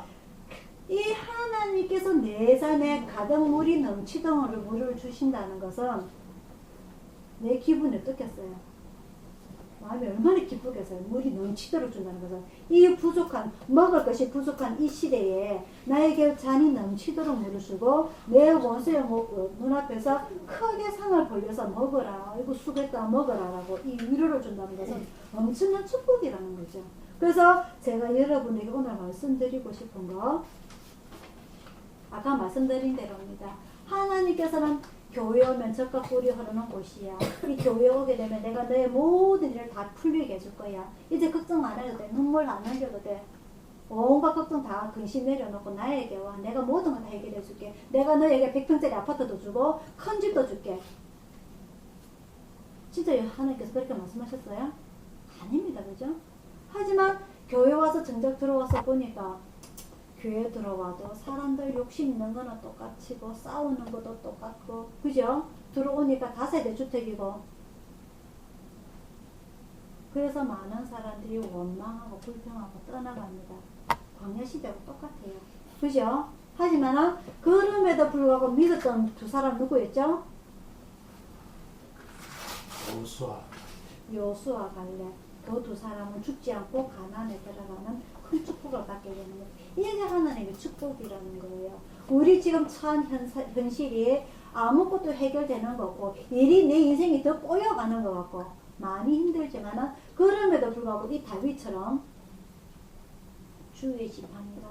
이 하나님께서 내 잔에 가득 물이 넘치도록 물을 주신다는 것은 내 기분이 어떻겠어요? 마음이 얼마나 기쁘겠어요. 물이 넘치도록 준다는 것은. 이 부족한, 먹을 것이 부족한 이 시대에 나에게 잔이 넘치도록 물을 주고 내 원수의 눈앞에서 크게 상을 벌려서 먹어라, 이거 수겠다 먹어라라고 이 위로를 준다는 것은 엄청난 축복이라는 거죠. 그래서 제가 여러분에게 오늘 말씀드리고 싶은 거, 아까 말씀드린 대로입니다. 하나님께서는 교회 오면 젖과 꿀이 흐르는 곳이야. 이 교회 오게 되면 내가 너의 모든 일을 다 풀리게 해줄 거야. 이제 걱정 안 해도 돼. 눈물 안 흘려도 돼. 온갖 걱정 다 근심 내려놓고 나에게 와. 내가 모든 걸 다 해결해 줄게. 내가 너에게 100평짜리 아파트도 주고 큰 집도 줄게. 진짜 하나님께서 그렇게 말씀하셨어요? 아닙니다. 그죠? 하지만 교회 와서 정작 들어와서 보니까 교회 들어와도 사람들 욕심 있는 거는 똑같이고 싸우는 것도 똑같고, 그죠? 들어오니까 다세대 주택이고, 그래서 많은 사람들이 원망하고 불평하고 떠나갑니다. 광야시대하고 똑같아요. 그죠? 하지만 그럼에도 불구하고 믿었던 두 사람 누구였죠? 요수아 갈렙. 그 두 사람은 죽지 않고 가나안에 들어가는 큰 축복을 받게 되는 거예요. 이게 하나님의 축복이라는 거예요. 우리 지금 처한 현실이 아무것도 해결되는 거 없고 일이 내 인생이 더 꼬여가는 것 같고 많이 힘들지만 그럼에도 불구하고 이 다윗처럼 주의 지팡이가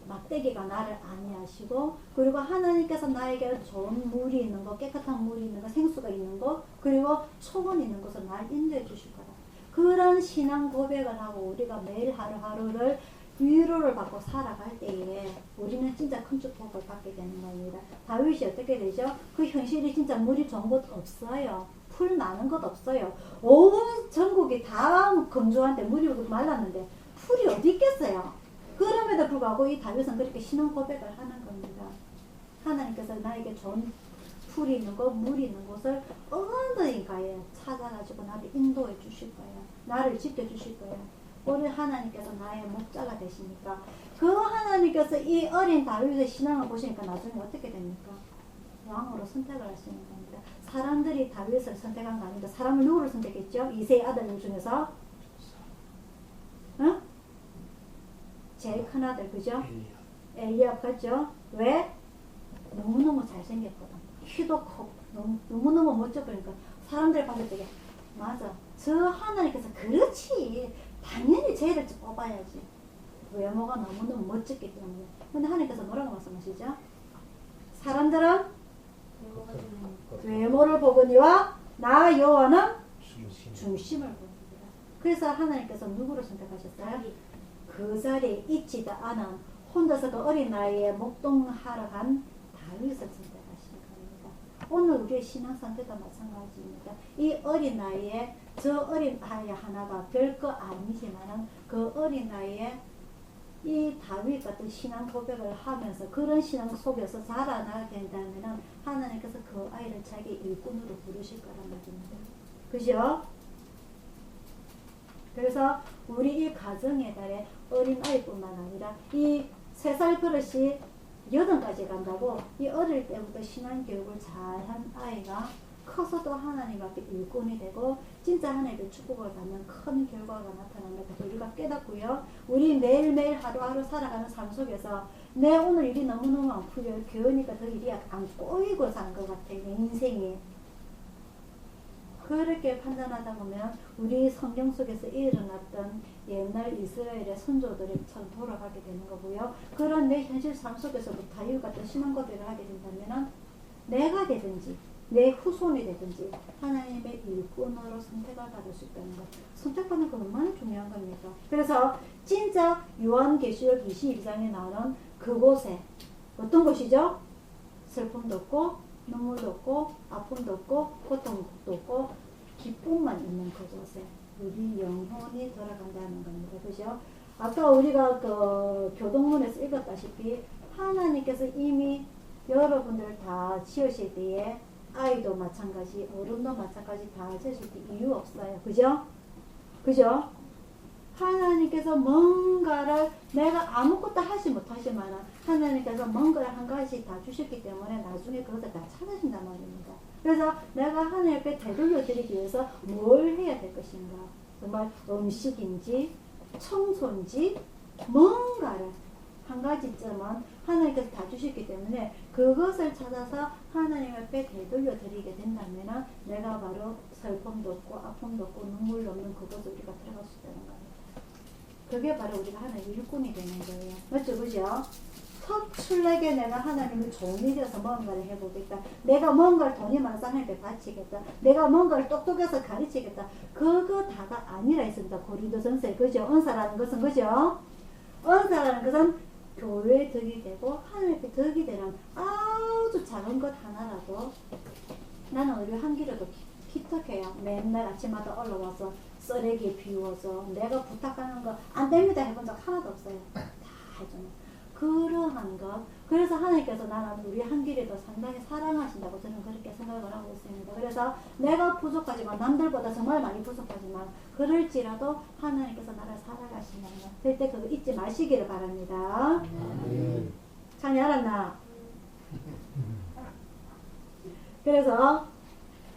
막대기가 나를 안위하시고, 그리고 하나님께서 나에게 좋은 물이 있는 거, 깨끗한 물이 있는 거, 생수가 있는 거, 그리고 초원이 있는 것을 날 인도해 주실 거다. 그런 신앙 고백을 하고 우리가 매일 하루하루를 위로를 받고 살아갈 때에 우리는 진짜 큰 축복을 받게 되는 겁니다. 다윗이 어떻게 되죠? 그 현실이 진짜 물이 좋은 곳 없어요. 풀 나는 것 없어요. 온 전국이 다 건조한데 물이 말랐는데 풀이 어디 있겠어요. 그럼에도 불구하고 이 다윗은 그렇게 신앙 고백을 하는 겁니다. 하나님께서 나에게 좋은 풀이 있는 곳, 물이 있는 곳을 어디인가에 찾아가지고 나를 인도해 주실 거예요. 나를 지켜주실 거예요. 우리 하나님께서 나의 목자가 되시니까 그 하나님께서 이 어린 다윗의 신앙을 보시니까 나중에 어떻게 됩니까? 왕으로 선택을 하시는 겁니다. 사람들이 다윗을 선택한 거 아닙니다. 사람을 누구를 선택했죠? 이세의 아들 중에서 응? 제일 큰 아들 그죠? 엘리압 같죠? 왜? 너무너무 잘생겼거든. 키도 크고 너무너무 멋져 보니까 사람들이 봤을 때 맞아. 저 하나님께서 그렇지. 당연히 쟤를 뽑아야지. 외모가 너무너무 멋졌기 때문에. 근데 하나님께서 뭐라고 말씀하시죠? 사람들은 외모를 보거니와 나 여호와는 중심을 보니라. 그래서 하나님께서 누구를 선택하셨어요? 그 자리에 있지도 않은 혼자서 그 어린 나이에 목동하러 간 다윗을 선택하신 겁니다. 오늘 우리의 신앙 상태도 마찬가지입니다. 이 어린 나이에 저 어린 아이 하나가 별거 아니지만은 그 어린 나이에 이 다윗 같은 신앙 고백을 하면서 그런 신앙 속에서 자라나게 된다면 하나님께서 그 아이를 자기 일꾼으로 부르실 거란 말입니다. 그죠? 그래서 우리 이 가정의 달에 어린 아이뿐만 아니라 이 3살 버릇이 8까지 간다고 이 어릴 때부터 신앙 교육을 잘한 아이가 커서도 하나님 앞에 일꾼이 되고 진짜 하나님의 축복을 받는 큰 결과가 나타나는 것을 우리가 깨닫고요. 우리 매일매일 하루하루 살아가는 삶 속에서 내 오늘 일이 너무너무 안 풀려. 교회니까 더 일이 안 꼬이고 산 것 같아. 내 인생이. 그렇게 판단하다 보면 우리 성경 속에서 일어났던 옛날 이스라엘의 선조들이 참 돌아가게 되는 거고요. 그런 내 현실 삶 속에서도 다윗 같은 신앙 고백을 하게 된다면 내가 되든지 내 후손이 되든지 하나님의 일꾼으로 선택을 받을 수 있다는 것. 선택받는 거 얼마나 중요한 겁니까? 그래서 진짜 요한계시록 22장에 나오는 그곳에 어떤 곳이죠? 슬픔도 없고 눈물도 없고 아픔도 없고 고통도 없고 기쁨만 있는 그곳에 우리 영혼이 돌아간다는 겁니다. 그죠? 아까 우리가 그 교동문에서 읽었다시피 하나님께서 이미 여러분들 다 지으실 때에 아이도 마찬가지, 어른도 마찬가지 다 지으실 때 이유 없어요. 그죠? 그죠? 하나님께서 뭔가를 내가 아무것도 하지 못하지만 하나님께서 뭔가를 한 가지 다 주셨기 때문에 나중에 그것을 다 찾으신단 말입니다. 그래서 내가 하나님 앞에 되돌려 드리기 위해서 뭘 해야 될 것인가? 정말 음식인지 청소인지 뭔가를 한 가지쯤은 하나님께서 다 주셨기 때문에 그것을 찾아서 하나님 앞에 되돌려 드리게 된다면 내가 바로 슬픔도 없고 아픔도 없고 눈물도 없는 그곳에 우리가 들어갈 수 있다는 겁니다. 그게 바로 우리가 하나님의 일꾼이 되는 거예요. 맞죠? 그죠? 서툴하게 내가 하나님을 좋은 일이어서 뭔가를 해보겠다. 내가 뭔가를 돈이 많아서 하나님께 바치겠다. 내가 뭔가를 똑똑해서 가르치겠다. 그거 다가 아니라 있습니다. 고린도전서에. 그죠? 은사라는 것은 그죠? 은사라는 것은 교회에 덕이 되고 하나님께 덕이 되는 아주 작은 것 하나라도 나는 우리 한길에도 기특해요. 맨날 아침마다 올라와서 쓰레기 비워서 내가 부탁하는 거 안 됩니다 해본 적 하나도 없어요. 다 해주는 그러한 것. 그래서 하나님께서 나는 우리 한길에도 상당히 사랑하신다고 저는 그렇게 생각을 하고 있습니다. 그래서 내가 부족하지만 남들보다 정말 많이 부족하지만 그럴지라도 하나님께서 나를 사랑하신다는 것. 절대 그거 잊지 마시기를 바랍니다. 자네 알았나? 그래서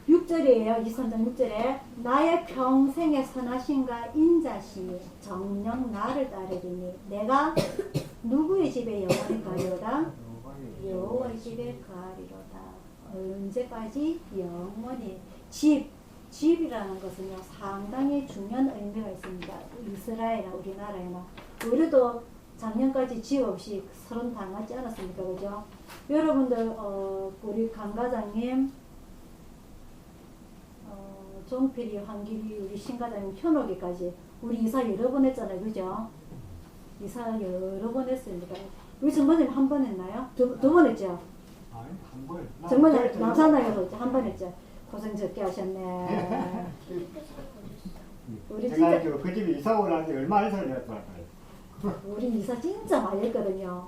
6절이에요. 이선장 6절에 나의 평생의 선하심과 인자심이 정녕 나를 따르리니 내가 누구의 집에 영원히 가리로다? 여호와의 집에 가리로다. 언제까지? 영원히. 집이라는 것은요 상당히 중요한 의미가 있습니다. 이스라엘이나 우리나라에나 우리도 작년까지 집 없이 서른 당하지 않았습니까? 그죠? 여러분들 우리 강 과장님 종필이, 황길이, 우리 신과장님, 현옥이까지 우리 이사 여러 번 했잖아요. 그죠? 이사 여러 번 했습니다. 우리 정반장님 한 번 했나요? 두 번 했죠? 아니, 한 번. 정반장님 남산당에서 한 번 했죠? 고생 적게 하셨네. 우리 제가 진짜 그 집에 이사 오라는데 얼마 이사를 했더라고요. 우리 이사 진짜 많이 했거든요.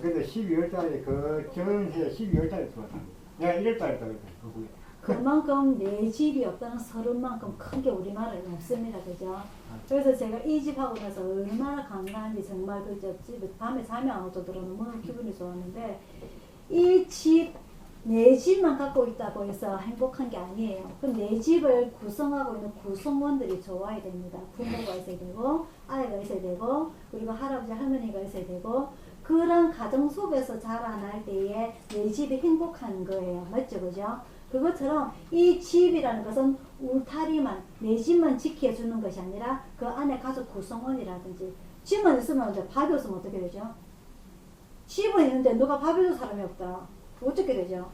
그래도 12월 달에 그 전세 12월 달에 들어왔다. 내가 1월 달에 들어왔다. 그만큼 내 집이 없다는 서른만큼 큰 게 우리나라에 없습니다. 그죠? 그래서 제가 이 집 하고 나서 얼마나 감사한지 정말 그저 집에 밤에 잠이 안 오더라도 너무 기분이 좋았는데 이 집, 내 집만 갖고 있다고 해서 행복한 게 아니에요. 그럼 내 집을 구성하고 있는 구성원들이 좋아야 됩니다. 부모가 있어야 되고 아이가 있어야 되고 그리고 할아버지 할머니가 있어야 되고 그런 가정 속에서 자라날 때에 내 집이 행복한 거예요. 맞죠? 그죠? 그것처럼 이 집이라는 것은 울타리만 내 집만 지켜주는 것이 아니라 그 안에 가족 구성원이라든지 집만 있으면 이제 밥이 없으면 어떻게 되죠? 집은 있는데 누가 밥 해줄 사람이 없다. 어떻게 되죠?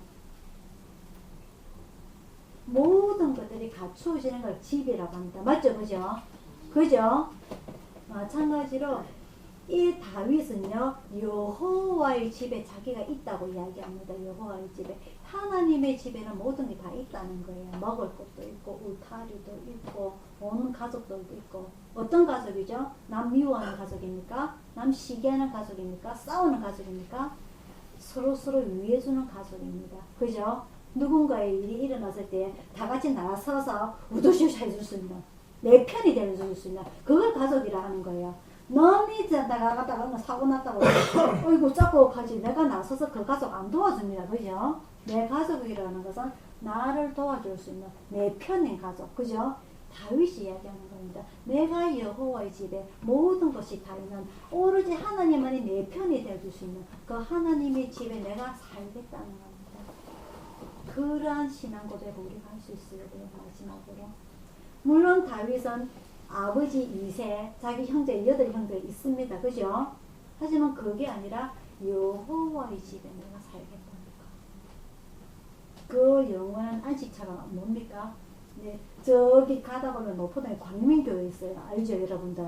모든 것들이 갖추어지는 걸 집이라고 합니다. 맞죠? 그죠? 그죠? 마찬가지로 이 다윗은요 여호와의 집에 자기가 있다고 이야기합니다. 여호와의 집에 하나님의 집에는 모든 게 다 있다는 거예요. 먹을 것도 있고 울타리도 있고 오는 가족들도 있고 어떤 가족이죠? 남 미워하는 가족입니까? 남 시기하는 가족입니까? 싸우는 가족입니까? 서로 위해주는 가족입니다. 그죠? 누군가의 일이 일어났을 때 다 같이 나서서 우두시우시 해줄 수 있는 내 편이 되어줄 수 있는 그걸 가족이라 하는 거예요. 너니 나가다가 사고 났다고 어이구 자꾸 가지 내가 나서서 그 가족 안 도와줍니다. 그죠? 내 가족이라는 것은 나를 도와줄 수 있는 내 편인 가족. 그죠? 다윗이 이야기하는 겁니다. 내가 여호와의 집에 모든 것이 다 있는 오로지 하나님만이 내 편이 되어줄 수 있는 그 하나님의 집에 내가 살겠다는 겁니다. 그러한 신앙 고백을 우리가 할 수 있어야 돼요. 마지막으로 물론 다윗은 아버지 2세, 자기 형제 8형제 있습니다. 그죠? 하지만 그게 아니라 여호와의 집에 내가 살겠다니까. 그 영원한 안식처가 뭡니까? 네, 저기 가다 보면 노포동에 광민교회 있어요. 알죠, 여러분들?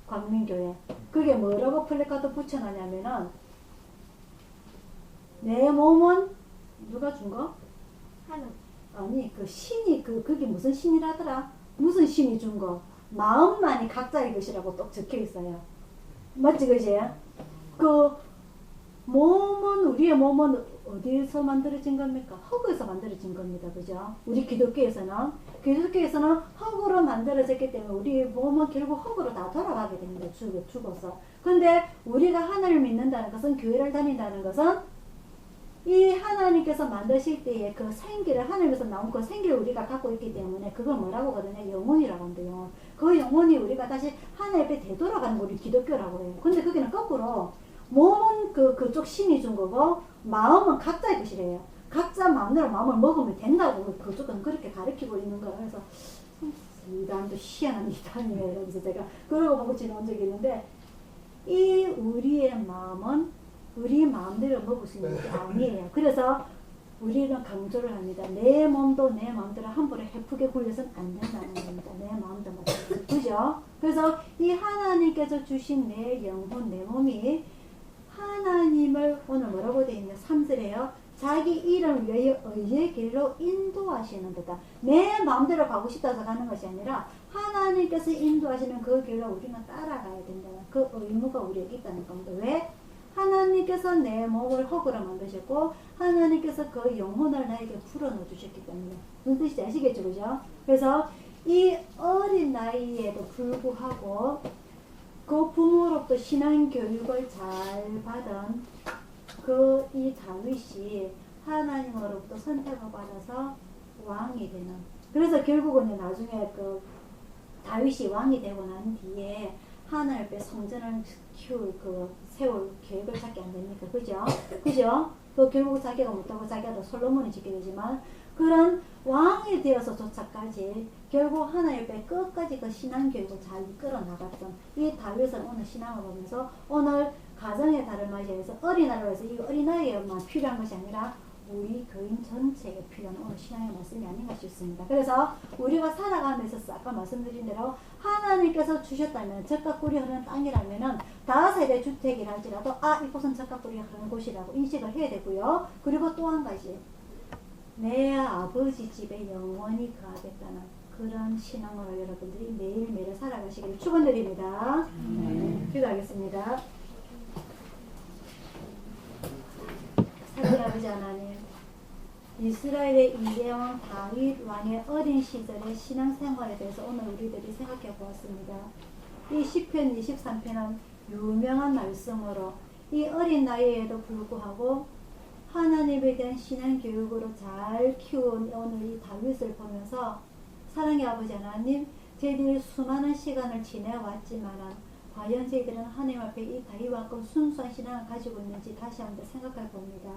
광민교회. 그게 뭐라고 플래카드 붙여놨냐면은 내 몸은 누가 준 거? 아니, 그 신이 그게 무슨 신이라더라? 무슨 신이 준 거? 마음만이 각자의 것이라고 또 적혀 있어요. 맞지, 그지? 그 몸은 우리의 몸은 어디서 만들어진 겁니까? 흙에서 만들어진 겁니다. 그죠? 우리 기독교에서는 흙으로 만들어졌기 때문에 우리 몸은 결국 흙으로 다 돌아가게 됩니다. 죽어서. 근데 우리가 하나님을 믿는다는 것은 교회를 다닌다는 것은 이 하나님께서 만드실 때에 그 생기를 하나님에서 나온 그 생기를 우리가 갖고 있기 때문에 그걸 뭐라고 하거든요? 영혼이라고 한대요. 그 영혼이 우리가 다시 하나님 앞에 되돌아가는 거 우리 기독교라고 해요. 근데 거기는 거꾸로 몸은 그쪽 신이 준 거고 마음은 각자의 것이래요. 각자 마음대로 마음을 먹으면 된다고 그쪽은 그렇게 가르치고 있는 거라 해서 이단도 희한한 이단이에요. 그래서 제가 그러고 보고 지나온 적이 있는데 이 우리의 마음은 우리 마음대로 먹을 수 있는 게 아니에요. 그래서 우리는 강조를 합니다. 내 몸도 내 마음대로 함부로 해프게 굴려서는 안 된다는 겁니다. 내 마음도 마찬가지. 그죠? 그래서 이 하나님께서 주신 내 영혼, 내 몸이 하나님을 오늘 뭐라고 되어 있냐? 3절에요. 자기 이름을 위하여 의의 길로 인도하시는 데다. 내 마음대로 가고 싶다서 가는 것이 아니라 하나님께서 인도하시는 그 길로 우리는 따라가야 된다는 그 의무가 우리에게 있다는 겁니다. 왜? 하나님께서 내 몸을 흙으로 만드셨고 하나님께서 그 영혼을 나에게 불어넣어 주셨기 때문에 무슨 뜻인지 아시겠죠? 그죠? 그래서 이 어린 나이에도 불구하고 그 부모로부터 신앙 교육을 잘 받은 그 이 다윗이 하나님으로부터 선택을 받아서 왕이 되는, 그래서 결국은 나중에 그 다윗이 왕이 되고 난 뒤에 하나님 앞에 성전을 세울 계획을 찾게 안 됩니까? 그죠? 그죠? 그 결국 자기가 못하고 자기가 솔로몬이 짓게 되지만 그런 왕이 되어서조차까지 결국 하나님 앞에 끝까지 그 신앙 교육을 잘 이끌어 나갔던 이 다윗은 오늘 신앙을 보면서 오늘 가정의 달을 맞이해서 어린아이로 해서 이 어린아이에만 필요한 것이 아니라 우리 교인 전체에 필요한 오늘 신앙의 말씀이 아닌가 싶습니다. 그래서 우리가 살아가면서 아까 말씀드린 대로 하나님께서 주셨다면 젖가꿀이 흐르는 땅이라면은 다세대 주택이라 할지라도 이곳은 젖가꿀이 흐르는 곳이라고 인식을 해야 되고요. 그리고 또 한 가지 내 아버지 집에 영원히 거하겠다는 그런 신앙으로 여러분들이 매일매일 살아가시기를 축원드립니다. 기도하겠습니다. 사랑의 아버지 하나님, 이스라엘의 이대왕 다윗 왕의 어린 시절의 신앙생활에 대해서 오늘 우리들이 생각해 보았습니다. 이 시편 23편은 유명한 말씀으로 이 어린 나이에도 불구하고 하나님에 대한 신앙 교육으로 잘 키운 오늘 이 다윗을 보면서 사랑의 아버지 하나님, 저희들이 수많은 시간을 지내왔지만 과연 저희들은 하나님 앞에 이 다윗만큼 순수한 신앙을 가지고 있는지 다시 한번 생각해 봅니다.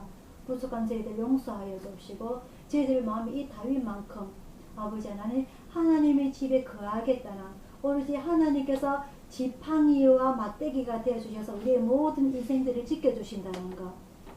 부족한 저희들 용서하여 주시고 저희들 마음이 이 다윗만큼 아버지 하나님, 하나님의 집에 거하겠다는 오로지 하나님께서 지팡이와 맞대기가 되어주셔서 우리의 모든 인생들을 지켜주신다는 것,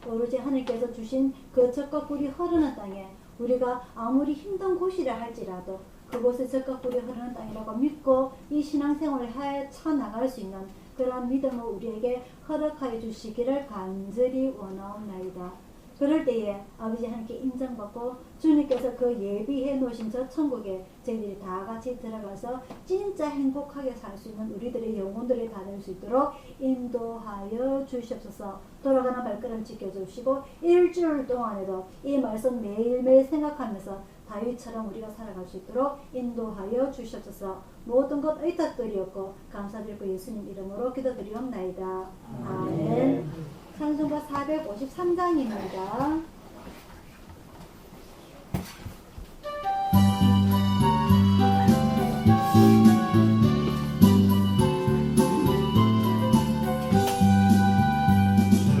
오로지 하나님께서 주신 그 젖과 꿀이 흐르는 땅에 우리가 아무리 힘든 곳이라 할지라도 그곳에 젖과 꿀이 흐르는 땅이라고 믿고 이 신앙생활을 헤쳐 나갈 수 있는 그런 믿음을 우리에게 허락하여 주시기를 간절히 원하옵나이다. 그럴 때에 아버지 하나님께 인정받고 주님께서 그 예비해 놓으신 저 천국에 저희들이 다 같이 들어가서 진짜 행복하게 살 수 있는 우리들의 영혼들이 다 될 수 있도록 인도하여 주시옵소서. 돌아가는 발걸음 지켜주시고 일주일 동안에도 이 말씀 매일매일 생각하면서 다윗처럼 우리가 살아갈 수 있도록 인도하여 주시옵소서. 모든 것 의탁드리었고 감사드리고 예수님 이름으로 기도드리옵나이다. 아멘. 찬송가 453장입니다.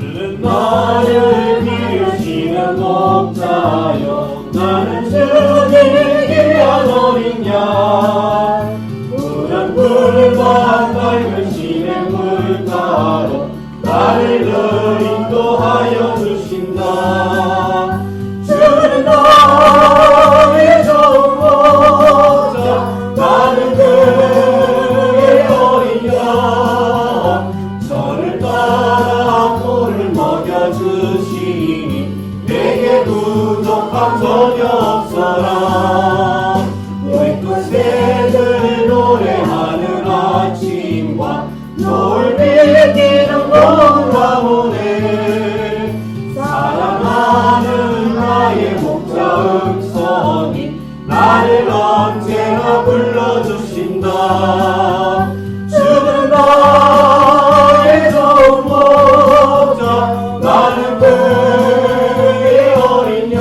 주는 나를 기르시는 목자요, 나는 주님을 귀한 어린 양. 푸른 물과 밝은 시내 물가로 나를 인도하여 주신다. 주는 나의 좋은 목자, 나는 그의 어린 양. 저를 따라 꼴을 먹여주시니 내게 부족함 전혀 없어라. 외국 새들 노래하는 아침과 노을 비기는 봄가문에 사랑하는 나의 목자 음성이 나를 언제나 불러주신다. 주는 나의 좋은 목자, 나는 그의 어린 양.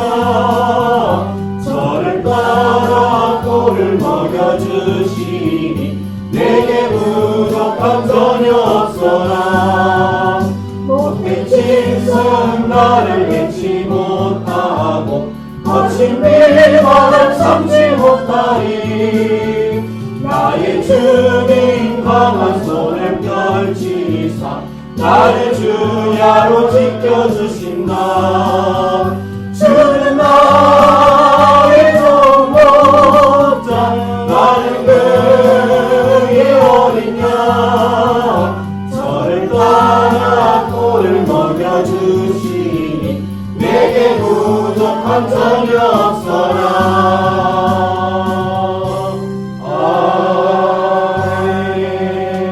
저를 따라 꼴을 먹여주시니 내게 부족함 전혀 없어라. 못된 짐승 나를 해치 못하고 거친 비바람 삼지 못하리. 나의 주님 강한 손을 펼치사 나를 주야로 지켜주신다. 주는 나의 좋은 목자, 나는 그의 어린 양. 저를 따라 꼴을 먹여주시니 내게 부족함 전혀 없어라.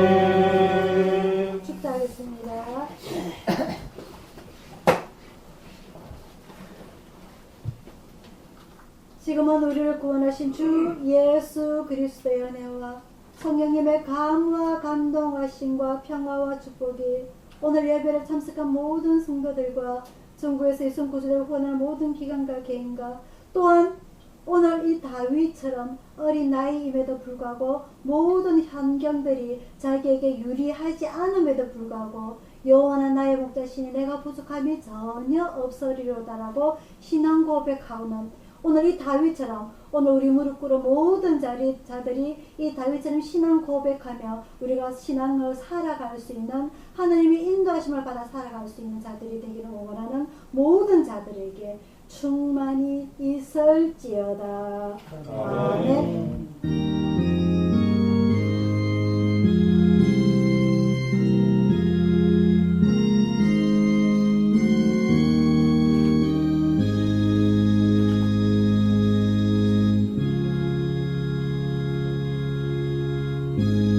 아멘. 축도하겠습니다. 지금은 우리를 구원하신 주 예수 그리스도의 은혜와 성령님의 감화 감동하심과 평화와 축복이 오늘 예배를 참석한 모든 성도들과 전국에서 예수 구주를 후원하는 모든 기관과 개인과 또한 오늘 이 다윗처럼 어린 나이임에도 불구하고 모든 환경들이 자기에게 유리하지 않음에도 불구하고 영원한 나의 목자시니 내가 부족함이 전혀 없으리로다라고 신앙 고백하오는 오늘 이 다윗처럼 오늘 우리 무릎 꿇은 모든 자들이 이 다윗처럼 신앙 고백하며 우리가 신앙을 살아갈 수 있는 하나님의 인도하심을 받아 살아갈 수 있는 자들이 되기를 원하는 모든 자들에게 충만히 있을지어다. 아멘. 주